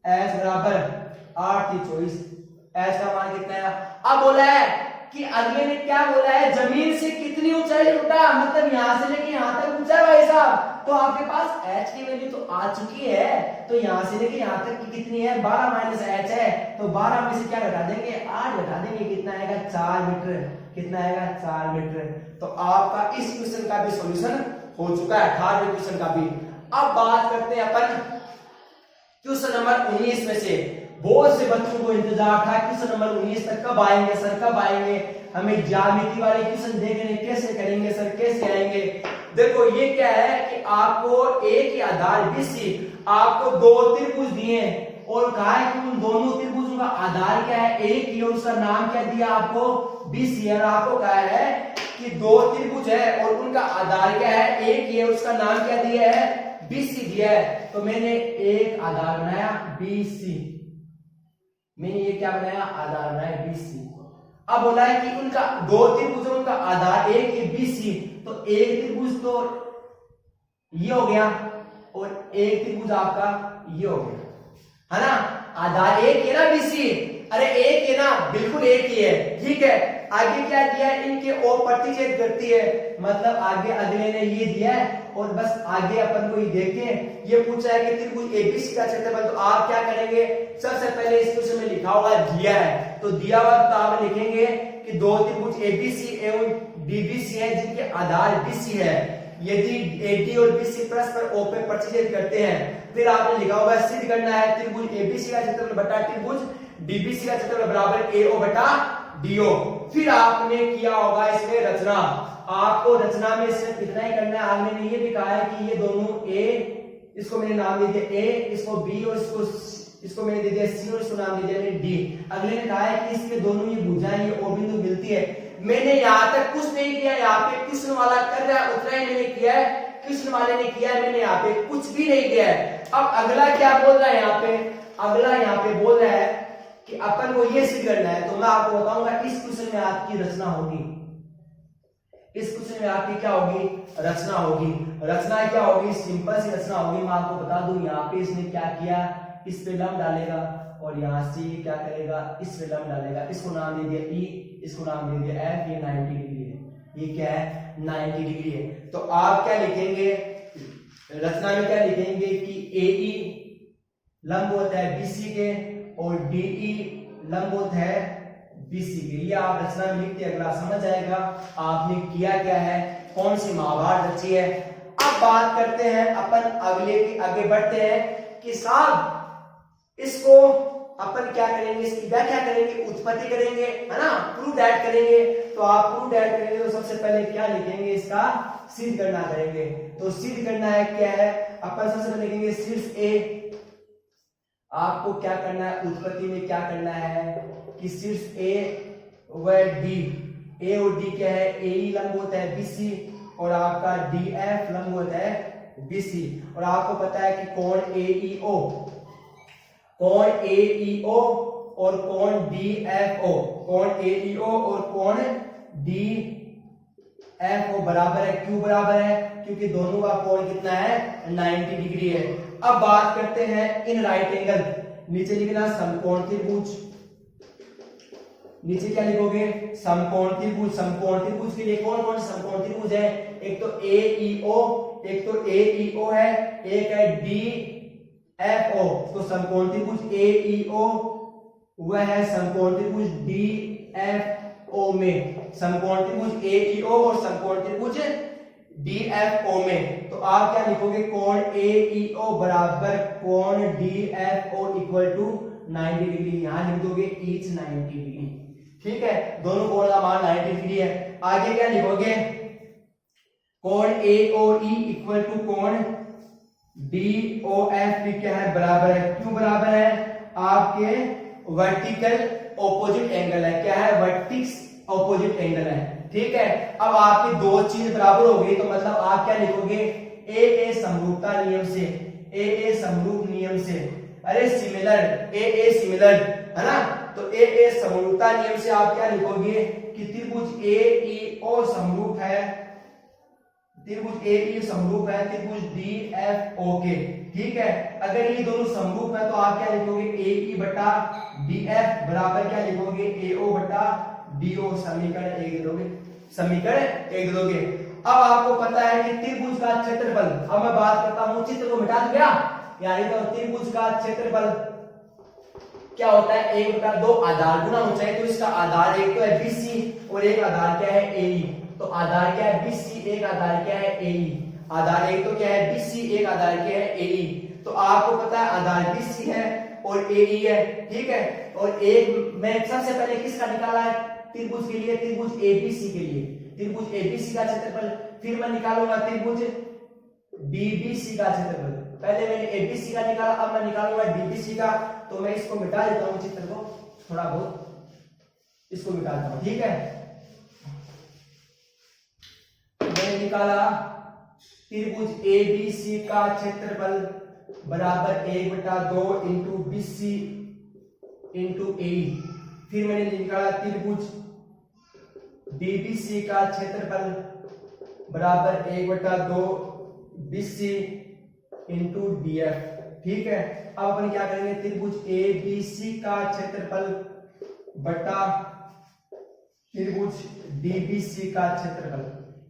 h बराबर 8 थी 24, h का मान कितना है। अब बोला है कि अगले ने क्या बोला है, जमीन से कितनी ऊंचाई से उठा, मतलब यहां से लेके यहां तक ऊंचा है भाई साहब, तो आपके पास h की वैल्यू तो आ चुकी है, तो यहां से लेके यहां तक की कितनी है, 12 माइनस h है, तो 12 में से क्या घटा देंगे, 8 घटा देंगे, कितना आएगा, 4 मीटर, कितना आएगा, 4 मीटर। तो आपका इस क्वेश्चन का भी सॉल्यूशन हो चुका है, 18वें क्वेश्चन का भी। अब बात करते हैं अपन क्वेश्चन नंबर 19 में से। बहुत से बच्चों को इंतजार था क्वेश्चन नंबर 19 तक, कब आएंगे सर, कब आएंगे, हमें ज्यामिति वाले क्वेश्चन देखने, कैसे करेंगे सर, कैसे आएंगे। देखो ये क्या है कि आपको एक ही आधार BC, आपको दो त्रिभुज दिए और कहा है कि उन दोनों त्रिभुजों का आधार क्या है, एक ही, और उसका नाम क्या दिया आपको, BC। और आपको कहा है कि दो त्रिभुज है और उनका आधार क्या है, एक ही है, उसका नाम क्या दिया है, BC दिया है। तो मैंने एक आधार बनाया BC, मैंने ये क्या बनाया, आधार बनाया BC। अब बोला है कि उनका दो त्रिभुज, उनका आधार एक ही BC, तो एक त्रिभुज तो ये हो गया और एक त्रिभुज आपका ये हो गया, है ना, आधार एक है ना BC, अरे एक है ना, बिल्कुल एक ही है, ठीक है। आगे क्या दिया है, इनके ओ प्रतिच्छेद करती है, मतलब आगे अगले ने ये दिया है, और बस आगे अपन को ये देखें, ये पूछा है कि त्रिभुज एबीसी का क्षेत्रफल, तो आप क्या करेंगे, सबसे पहले इस क्वेश्चन में लिखा होगा दिया है, तो दिया हुआ तो आप लिखेंगे कि दो त्रिभुज एबीसी एवं डीबीसी है जिनके आधार BC है, यदि AD और BC परस्पर O पे प्रतिच्छेद करते हैं, फिर आपने लिखा होगा सिद्ध करना है त्रिभुज एबीसी का क्षेत्रफल बटा त्रिभुज डीबीसी का क्षेत्रफल बराबर AO बटा DO। फिर आपने किया होगा इसमें रचना, आपको रचना में सिर्फ इतना ही करना है। आगे ने ये भी कहा है कि ये दोनों A, इसको मैंने नाम दे दिया A, इसको B और इसको मैंने दे दिया C और इसको नाम दे दिया मैंने D। अगले ने कहा है कि इसके दोनों ये भुजाएं, ये O बिंदु मिलती है। मैंने यहाँ तक कुछ नहीं किया, यहाँ पे क्वेश्चन वाला कर रहा है उतना ही मैंने किया है, क्वेश्चन वाले ने किया है, मैंने यहाँ पे कुछ भी नहीं किया है। अब अगला क्या बोल रहा है यहाँ पे, अगला यहाँ पे बोल रहा है कि अपन को ये सिद्ध करना है, तो मैं आपको बताऊंगा इस क्वेश्चन में आपकी रचना होगी, इस क्वेश्चन में आपकी क्या होगी, रचना होगी। रचना क्या होगी, सिंपल सी रचना होगी। मैं आपको बता दूं, यहाँ पे इसने क्या किया, इस पे लंब डालेगा और यहाँ से क्या करेगा, इस पे लंब डालेगा, इसको नाम दे दिया E, इसको नाम दे दिया F, ये 90 डिग्री है, ये क्या है 90 डिग्री है। तो आप क्या लिखेंगे, रचना में क्या लिखेंगे कि AE लंब होता है BC के और DE लंब होता है BC के। ये आप रचना में लिखते, अगला समझ आएगा आपने किया क्या है, कौन सी महाभारत रची है। अब बात करते हैं अपन अगले की, आगे बढ़ते हैं कि साहब इसको अपन क्या करेंगे, इसकी व्याख्या करेंगे, उत्पत्ति करेंगे, है ना, प्रूव दैट करेंगे। तो आप प्रूव दैट करेंगे तो सबसे पहले क्या लिखेंगे, इसका सिद्ध करना करेंगे। तो सिद्ध करना है क्या है, अपन सबसे पहले लिखेंगे शीर्ष ए। आपको क्या करना है, उत्पत्ति में क्या करना है कि शीर्ष ए व डी, ए और डी क्या है, ए ई लंब होता है बीसी और आपका डी एफ लंब होता है बीसी। और आपको पता है कि कोण ए ई ओ, कोण ए ई ओ और कोण डी एफ ओ, कोण ए ई ओ और कोण डी एफ ओ बराबर है। क्यों बराबर है, क्योंकि दोनों का कोण कितना है, 90 डिग्री है। अब बात करते हैं इन राइट एंगल, नीचे लिखना समकोण त्रिभुज, नीचे क्या लिखोगे, समकोण त्रिभुज। समकोण त्रिभुज के लिए कौन कौन समकोण त्रिभुज है, एक तो ए ई ओ, एक तो ए ई ओ है, एक है डी एफ ओ। तो समकोण त्रिभुज ए ई ओ वह है समकोण त्रिभुज डी एफ ओ में, समकोण त्रिभुज ए ई ओ और समकोण त्रिभुज डी एफ ओ में। तो आप क्या लिखोगे, कोण ए ई ओ बराबर कोण D F O equal to 90 degree, यहां लिख दोगे ईच 90 डिग्री। ठीक है, दोनों कोण का मान 90 डिग्री है। आगे क्या लिखोगे, कोण ए ओ ई इक्वल टू कोण डी ओ एफ भी क्या है, बराबर है। क्यों बराबर है, आपके वर्टिकल ऑपोजिट एंगल है, क्या है, वर्टिक्स ऑपोजिट एंगल है। ठीक है, अब आपकी दो चीज बराबर हो गई तो मतलब आप क्या लिखोगे, ए समरूपता नियम से, ए समरूप नियम से, अरे सिमिलर, ए सिमिलर, है ना। तो ए समरूपता नियम से आप क्या लिखोगे कि त्रिभुज ए ई ओ समरूप है, त्रिभुज ए ई समरूप है त्रिभुज डी एफ ओ के। ठीक है, अगर ये दोनों समरूप है तो आप क्या लिखोगे, ए ई बटा डी एफ बराबर क्या लिखोगे, ए ओ बटा डी ओ। समीकरण एक दोगे, समीकरण एक दोगे। अब आपको पता है कि त्रिभुज का क्षेत्रफल, अब मैं बात करता हूं, चित्र को मिटा दूं क्या, यानी तो त्रिभुज का क्षेत्रफल क्या होता है, 1/2 आधार गुना होना चाहिए। तो इसका आधार एक तो है बीसी और एक आधार क्या है, ए ई। तो आधार क्या है, बीसी, एक आधार क्या है, ए ई। आधार एक तो क्या है बीसी, एक आधार क्या है, ए ई। तो आपको पता है आधार बीसी है और ए ई है। ठीक है, और एक मैं सबसे पहले किसका निकाला है, त्रिभुज के लिए, त्रिभुज एबीसी के लिए, त्रिभुज एबीसी का क्षेत्रफल। फिर मैं निकालूंगा त्रिभुज डीबीसी का क्षेत्रफल। पहले मैंने एबीसी का निकाला, अब मैं निकालूंगा डीबीसी का। तो मैं इसको मिटा देता हूं, चित्र को थोड़ा बहुत इसको मिटा देता हूं। ठीक है, मैंने निकाला त्रिभुज एबीसी का क्षेत्रफल बराबर 1/2 इंटू बीसी इंटू ए। फिर मैंने निकाला त्रिभुज डीबीसी का क्षेत्रफल बराबर 1/2 बीसी इंटू डीएफ। ठीक है, अब अपन क्या करेंगे, त्रिभुज एबीसी का क्षेत्रफल बटा त्रिभुज डीबीसी का क्षेत्रफल,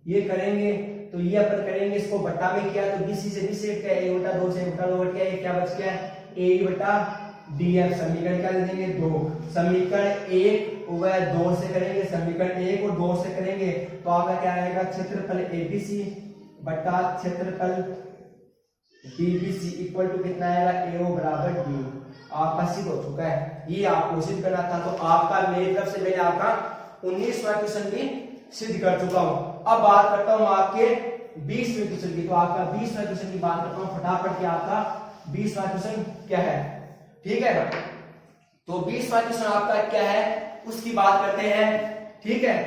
ये करेंगे। तो ये अपन करेंगे, इसको बटा में किया तो बीसी से बीसी क्या है, 1/2 से 1/2 क्या है, क्या बच गया, ए बटा डीएफ। समीकरण क्या दे देंगे, 2। समीकरण 1 व 2 से करेंगे, समीकरण 1 और 2 से करेंगे तो आपका क्या आएगा, क्षेत्रफल एबीसी बटा क्षेत्रफल डीबीसी इक्वल टू कितना आएगा, एओ बराबर डी। आपका सिद्ध हो चुका है, ये आपको सिद्ध करना था। तो आपका मेरी तरफ से मैंने आपका 19वां क्वेश्चन भी सिद्ध कर चुका हूं। अब बात करता हूं आपके 20वें क्वेश्चन की। तो आपका 20वां क्वेश्चन की बात करता हूं फटाफट कि आपका 20वां क्वेश्चन क्या है। ठीक है, तो 20वां क्वेश्चन आपका क्या है उसकी बात करते हैं। ठीक है,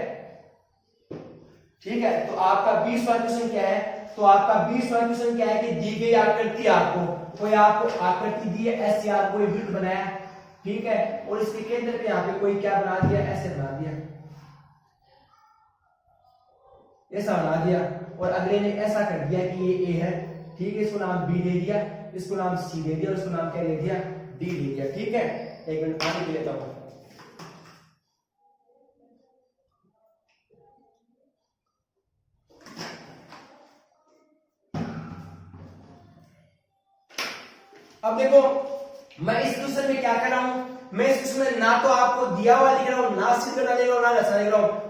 ठीक है, तो आपका 20वां क्वेश्चन क्या है, तो आपका 20वां क्वेश्चन क्या है कि दी गई आकृति, आपको कोई आपको आकृति दी है, ऐसे आपको एक वृत्त बनाया। ठीक है, और इसके केंद्र पे यहाँ पे कोई क्या बना दिया, ऐसे बना दिया, ऐसा बना दिया, और अगले ने ऐसा कर दिया कि ये ए है। ठीक है, इसको नाम बी दे दिया, इसको नाम सी दे दिया और इसको नाम क्या दे दिया, डी दे दिया। ठीक है, एक मिनट पानी पी लेता हूं। अब देखो मैं इस क्वेश्चन में क्या कर रहा हूं, मैं इस क्वेश्चन में ना तो आपको दिया हुआ लिख रहा हूं, ना सिद्ध करना लिख रहा हूं, ना रचना लिख रहा हूं।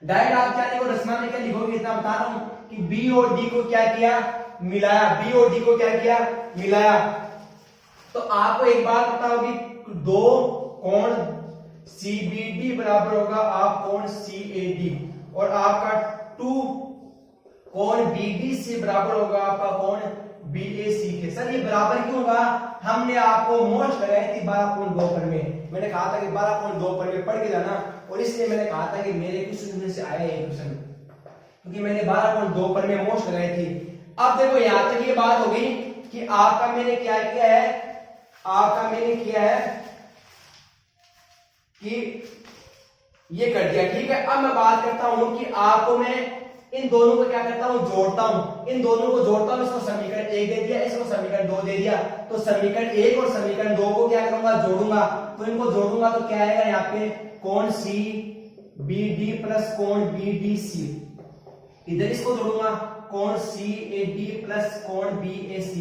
डायरेक्ट आप क्या लिखो, रचना में क्या लिखोगे, इतना बता रहा हूं कि बी और डी को क्या किया, मिलाया। बी और डी को क्या किया, मिलाया। तो आपको एक बात पता होगी, दो कोण CBD बराबर होगा आप कोण CAD, और आपका 2 कोण BDC बराबर होगा आपका कोण BAC के। सर ये बराबर क्यों होगा? हमने आपको मोस्ट लगाई थी 12.2 पर में, मैंने कहा था कि 12.2 पर में पढ़ के जाना, और इसलिए मैंने कहा था कि मेरे क्वेश्चन में से आया ये क्वेश्चन, क्योंकि मैंने 12.2 पर में मोस्ट लगाई थी। अब देखो यहां तक ये बात हो गई कि आपका मैंने क्या किया है, आपका मैंने किया है कि ये कर दिया, ठीक है। अब मैं बात करता हूं कि आपको मैं इन दोनों को क्या करता हूं, जोड़ता हूं, इन दोनों को जोड़ता हूं। इसको समीकरण 1 दे दिया, इसको समीकरण 2 दे दिया, तो समीकरण 1 और समीकरण 2 को क्या करूंगा, जोड़ूंगा। तो इनको जोड़ूंगा तो क्या आएगा यहाँ पे, कोण CBD प्लस कोण BDC, इधर इसको जोड़ूंगा कोण CAD प्लस कोण BAC,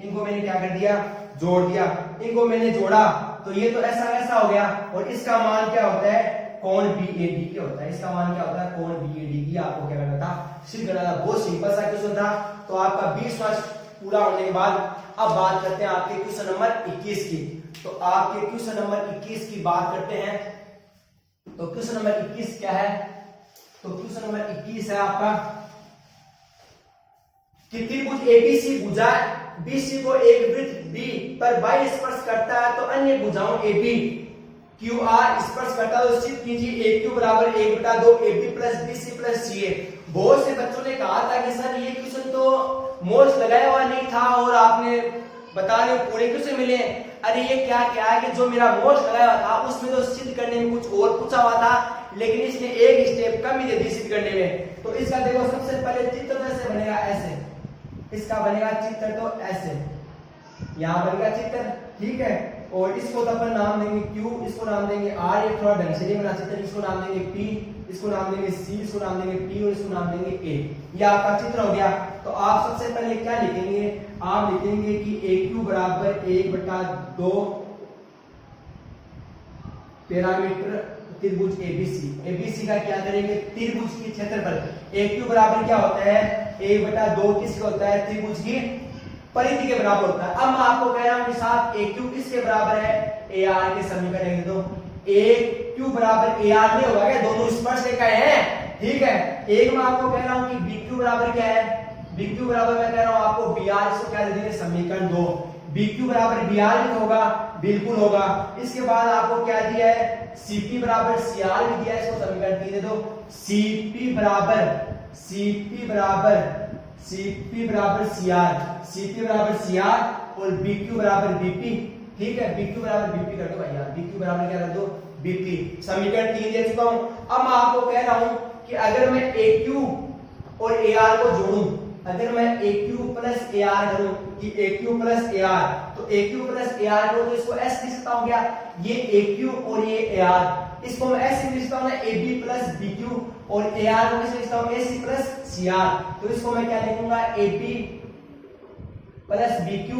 इनको मैंने क्या कर दिया, जोड़ दिया। इनको मैंने जोड़ा तो ये तो ऐसा ऐसा हो गया, और इसका मान क्या होता है, कोण BAD क्या होता है, इसका मान क्या होता है, कोण BAD की। आपको क्या करना था, सिर्फ करना था। बहुत सिंपल सा क्वेश्चन था। तो आपका 20 मार्क्स पूरा होने के बाद अब बात करते हैं आपके क्वेश्चन नंबर 21 की। तो आपके क्वेश्चन नंबर 21 की बात करते हैं। तो क्वेश्चन नंबर 21 क्या है, तो क्वेश्चन नंबर 21 है आपका कि त्रिभुज ABC भुजा BC को एक वृत्त B पर y स्पर्श करता है, तो अन्य भुजाओं AB QR स्पर्श करता है। तो सिद्ध कीजिए AQ बराबर 1/2 AB plus BC plus CA। बहुत से बच्चों ने कहा था कि सर ये क्वेश्चन तो मोस्ट लगाया हुआ नहीं था, और आपने बता रहे हो पूरे क्वेश्चन मिले। अरे ये क्या क्या है कि जो मेरा मोस्ट लगाया हुआ था उसमें तो सिद्ध करने में कुछ और पूछा हुआ था, लेकिन इसने एक स्टेप कम ही दे दी सिद्ध करने में। तो इसका देखो सबसे पहले चित्र कैसे बनेगा, ऐसे इसका बनेगा चित्र, तो ऐसे यहां बनेगा चित्र, ठीक है। और इसको तो अपन नाम देंगे Q, इसको नाम देंगे R, ये थोड़ा ढंग से नहीं बना चित्र, इसको नाम देंगे P, इसको नाम देंगे C, इसको नाम देंगे T, और इसको नाम देंगे A। ये आपका चित्र हो गया। तो आप सबसे पहले क्या लिखेंगे, आप लिखेंगे कि AQ बराबर 1/2 पैरामीटर त्रिभुज ABC का क्या करेंगे, त्रिभुज की क्षेत्रफल। AQ बराबर क्या होता है, 1/2 किसका होता है, त्रिभुज की परिधि के बराबर होता है। अब मैं आपको कह रहा हूं कि साहब AQ किसके बराबर है, AR के समीकरण लिख दो। AQ बराबर AR नहीं होगा क्या, दोनों स्पर्श रेखा हैं, ठीक है। एक मैं आपको कह रहा हूं कि BQ बराबर क्या है, BQ बराबर मैं कह रहा हूं आपको BR, इसको क्या दे देंगे, समीकरण 2। BQ बराबर BR भी होगा, बिल्कुल होगा। इसके बाद आपको क्या दिया है, CP बराबर CR भी दिया है, इसको समीकरण 3 दे दो। CP बराबर CR और BQ बराबर BP, ठीक है। BQ बराबर BP कर दो भैया, BQ बराबर क्या कर दो, BP। समीकरण 3 दे चुका हूं। अब मैं आपको कह रहा हूं कि अगर मैं AQ और AR को जोड़ूं, अगर मैं AQ प्लस AR करूं कि AQ प्लस AR, तो AQ प्लस AR करूं तो इसको S लिख सकता हूं क्या, ये AQ और ये AR, इसको मैं ऐसे लिख सकता हूं ना, AB प्लस BQ, और AR को कैसे लिखता हूं, AC प्लस CR। तो इसको मैं क्या लिखूंगा, AB plus BQ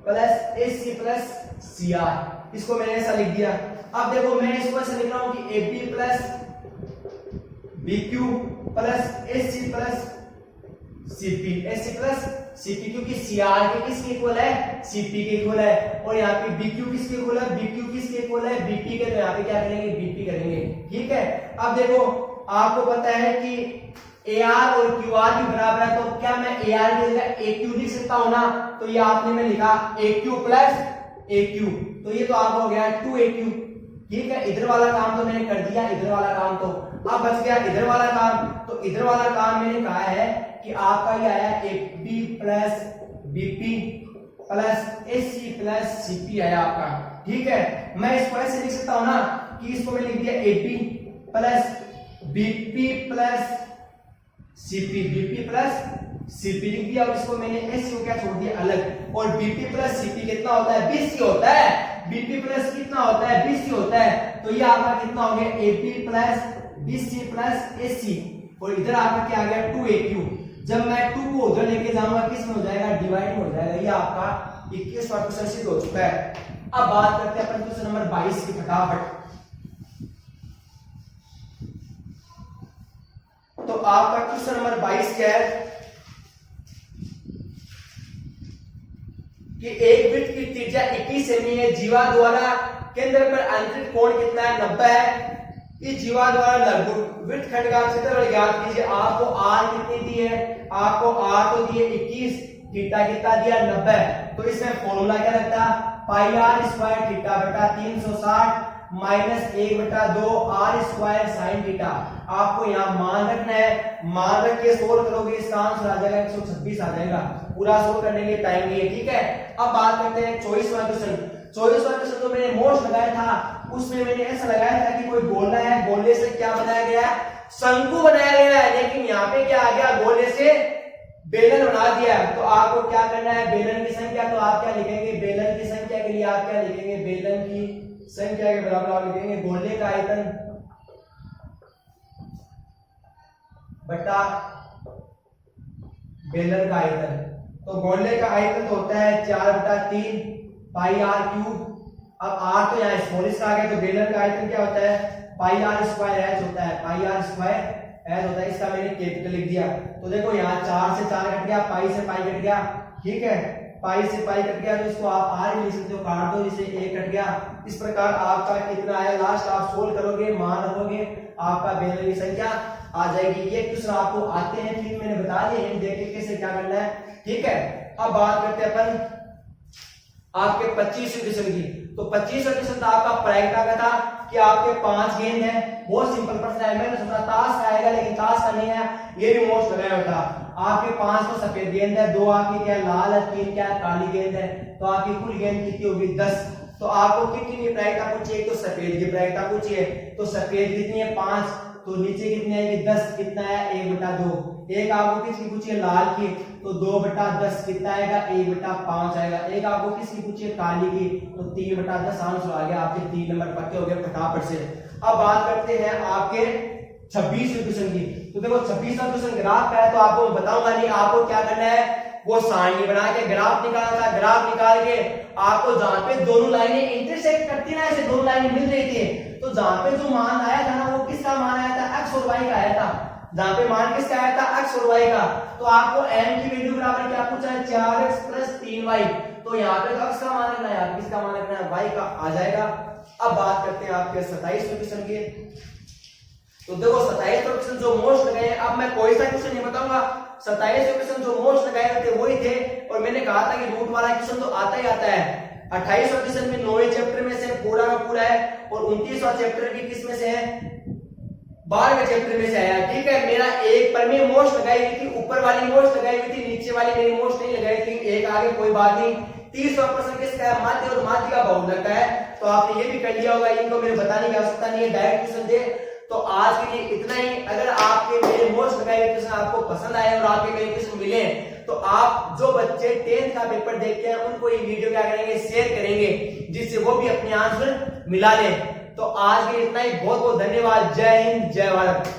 plus AC plus CR, इसको मैंने ऐसा लिख दिया। अब देखो मैं इसको ऐसे लिख रहा हूं कि AB plus BQ plus AC plus AC plus CP, क्योंकि CR के किसके इक्वल है, CP के इक्वल है, और यहाँ पे BQ किसके इक्वल है, BQ किसके इक्वल है, BP के। तो यहाँ पे क्या करेंगे, BP करेंगे, ठीक है। अब देखो आपको पता है कि AR और QR भी बराबर है, तो क्या मैं AR की जगह AQ लिख सकता हूं ना, तो ये आपने में लिखा AQ प्लस AQ, तो ये तो आपको हो गया 2AQ, ठीक है। इधर वाला काम तो मैंने कर दिया, इधर वाला काम तो अब बच गया इधर वाला काम। तो इधर वाला काम मैंने कहा है कि आपका ये आया AB plus BP plus AC plus CP है आपका, ठीक है। मैं इसको ऐसे लिख सकता हूं ना कि इसको मैं लिख दिया AB plus BP plus CP, BP plus CP लिख दिया, और इसको मैंने AC को क्या छोड़ दिया अलग। और BP प्लस CP कितना होता है, BC होता है। BP प्लस कितना होता है, BC होता है। तो ये आपका कितना हो गया, AB plus BC plus AC, और इधर आपका क्या आ गया 2AQ। जब मैं 2 को उधर लेके जाऊंगा किस में हो जाएगा, डिवाइड में हो जाएगा। ये आपका 21वां क्वेश्चन सिद्ध हो चुका है। अब बात करते हैं अपन क्वेश्चन नंबर 22 की फटाफट। तो आपका क्वेश्चन नंबर 22 क्या है कि एक वृत्त की त्रिज्या 21 सेमी है, जीवा द्वारा केंद्र पर अंतरित कोण कितना है 90 है। इस जीवा द्वारा लघु वृत्तखंड का क्षेत्रफल ज्ञात कीजिए। आपको आर कितनी दी है, आपको आर तो दिए 21, थीटा कितना दिया 90। तो इसमें फॉर्मूला क्या लगता है, पाई आर स्क्वायर थीटा बटा 360 minus 1/2 R square sine theta. आपको यहाँ मान रखना है, मान रख के सोल्व करोगे इसका आंसर आ जाएगा 126 आ जाएगा। पूरा सोल्व करने के लिए टाइम नहीं है, ठीक है। अब बात करते हैं 24वां क्वेश्चन। 24वां क्वेश्चन तो मैंने मोस्ट लगाया था, उसमें मैंने ऐसा लगाया था कि कोई गोला है, गोले से क्या बनाया गया है, शंकु बनाया गया है। लेकिन यहाँ पे क्या आ गया, गोले से बेलन बना दिया। तो आपको क्या करना है, बेलन की संख्या तो आप क्या लिखेंगे, बेलन की संख्या के लिए आप क्या लिखेंगे, बेलन की संख्या के बराबर आप लिखेंगे गोले का आयतन बटा बेलन का आयतन। तो गोले का आयतन तो होता है 4/3 पाई आर क्यूब। अब आर तो यहाँ स्मॉल आ गया, तो बेलन का आयतन क्या होता है, पाई आर स्क्वायर एच होता है, पाई आर स्क्वायर एच होता है। इसका मैंने कैपिटल लिख दिया। तो देखो यहाँ 4 से 4 कट गया, पाई से पाई कट गया, ठीक है, पाई से पाई कट गया, तो इसको आप आर लिख सकते हो, काट दो, जिसे 1 कट गया। इस प्रकार आपका कितना आया, लास्ट आप सोल्व करोगे, मान रखोगे, आपका बेलन की संख्या आ जाएगी। ये क्वेश्चन आपको आते हैं, फिर मैंने बता दिया है देखिए कैसे क्या करना है, ठीक है। अब बात करते हैं अपन आपके 25वें क्वेश्चन की। तो 25वां क्वेश्चन था आपका प्रायिकता का था कि आपके 5 गेंद है, बहुत सिंपल प्रश्न है। मैंने सोचा ताश का आएगा, लेकिन ताश का नहीं है, ये भी मोस्ट लगाया होता। आपके 5 तो सफेद गेंद है, 2 आपकी क्या लाल है, 3 क्या काली गेंद है, तो आपकी कुल गेंद कितनी होगी 10। तो आपको कितनी प्रायिकता पूछी, एक तो सफेद की प्रायिकता पूछी है, तो सफेद कितनी है 5, तो नीचे कितनी आएगी 10, कितना है 1/2। एक आपको किसकी पूछी है लाल की, तो 2/10 कितना आएगा 1/5 आएगा। एक आपको किसकी पूछी है काली की, तो 3/10 आंसर आ गया। आपके 3 नंबर पक्के हो गए फटाफट से। अब बात करते हैं आपके 26वें क्वेश्चन की। तो देखो 26वां क्वेश्चन ग्राफ का है, तो आपको बताऊंगा नहीं, आपको क्या करना है, वो सारणी बना के ग्राफ निकालना था। ग्राफ निकाल के आपको जहां पे दोनों लाइनें इंटरसेक्ट करती ना, ऐसे दोनों लाइनें मिल रही थी, तो जहां पे जो मान आया था ना, वो किसका मान आया था, x और y का आया था। जहां पे मान किसका आया था, x और y का। तो आपको m की वैल्यू बराबर क्या पूछा है, 4x + 3y। तो यहाँ पे तो x का मान रखना है, किसका मान रखना है, y का आ जाएगा। अब बात करते हैं आपके 27वें क्वेश्चन की। तो देखो 27वां क्वेश्चन जो मोस्ट लगाए, अब मैं कोई सा क्वेश्चन नहीं बताऊंगा, 27वें क्वेश्चन जो मोस्ट लगाए थे वही थे। और मैंने कहा था कि रूट वाला क्वेश्चन तो आता ही आता है। 28वां क्वेश्चन में 9वें चैप्टर में से पूरा का पूरा है, और 29वां चैप्टर भी किस में से है, 12वें चैप्टर में से आया, ठीक है। मेरा एक पर में मोस्ट लगाई हुई थी, ऊपर वाली मोस्ट लगाई हुई थी, नीचे वाली मेरी मोस्ट नहीं लगाई थी, एक आगे कोई बात नहीं। 30वां प्रश्न किसका है, माध्य और माध्य का बहुलक का है। तो आपने ये भी कर लिया होगा, इनको मेरे बताने की आवश्यकता नहीं है, डायरेक्ट क्वेश्चन दे। तो आज के लिए इतना ही। अगर आपके मेरे मोस्ट लगाए हुए क्वेश्चन आपको पसंद आए और आपके मेरे क्वेश्चन मिले, तो आप जो बच्चे 10th का पेपर देखते हैं उनको ये वीडियो क्या करेंगे, शेयर करेंगे, जिससे वो भी अपने आंसर मिला लें। तो आज के लिए इतना ही, बहुत बहुत धन्यवाद। जय हिंद, जय भारत।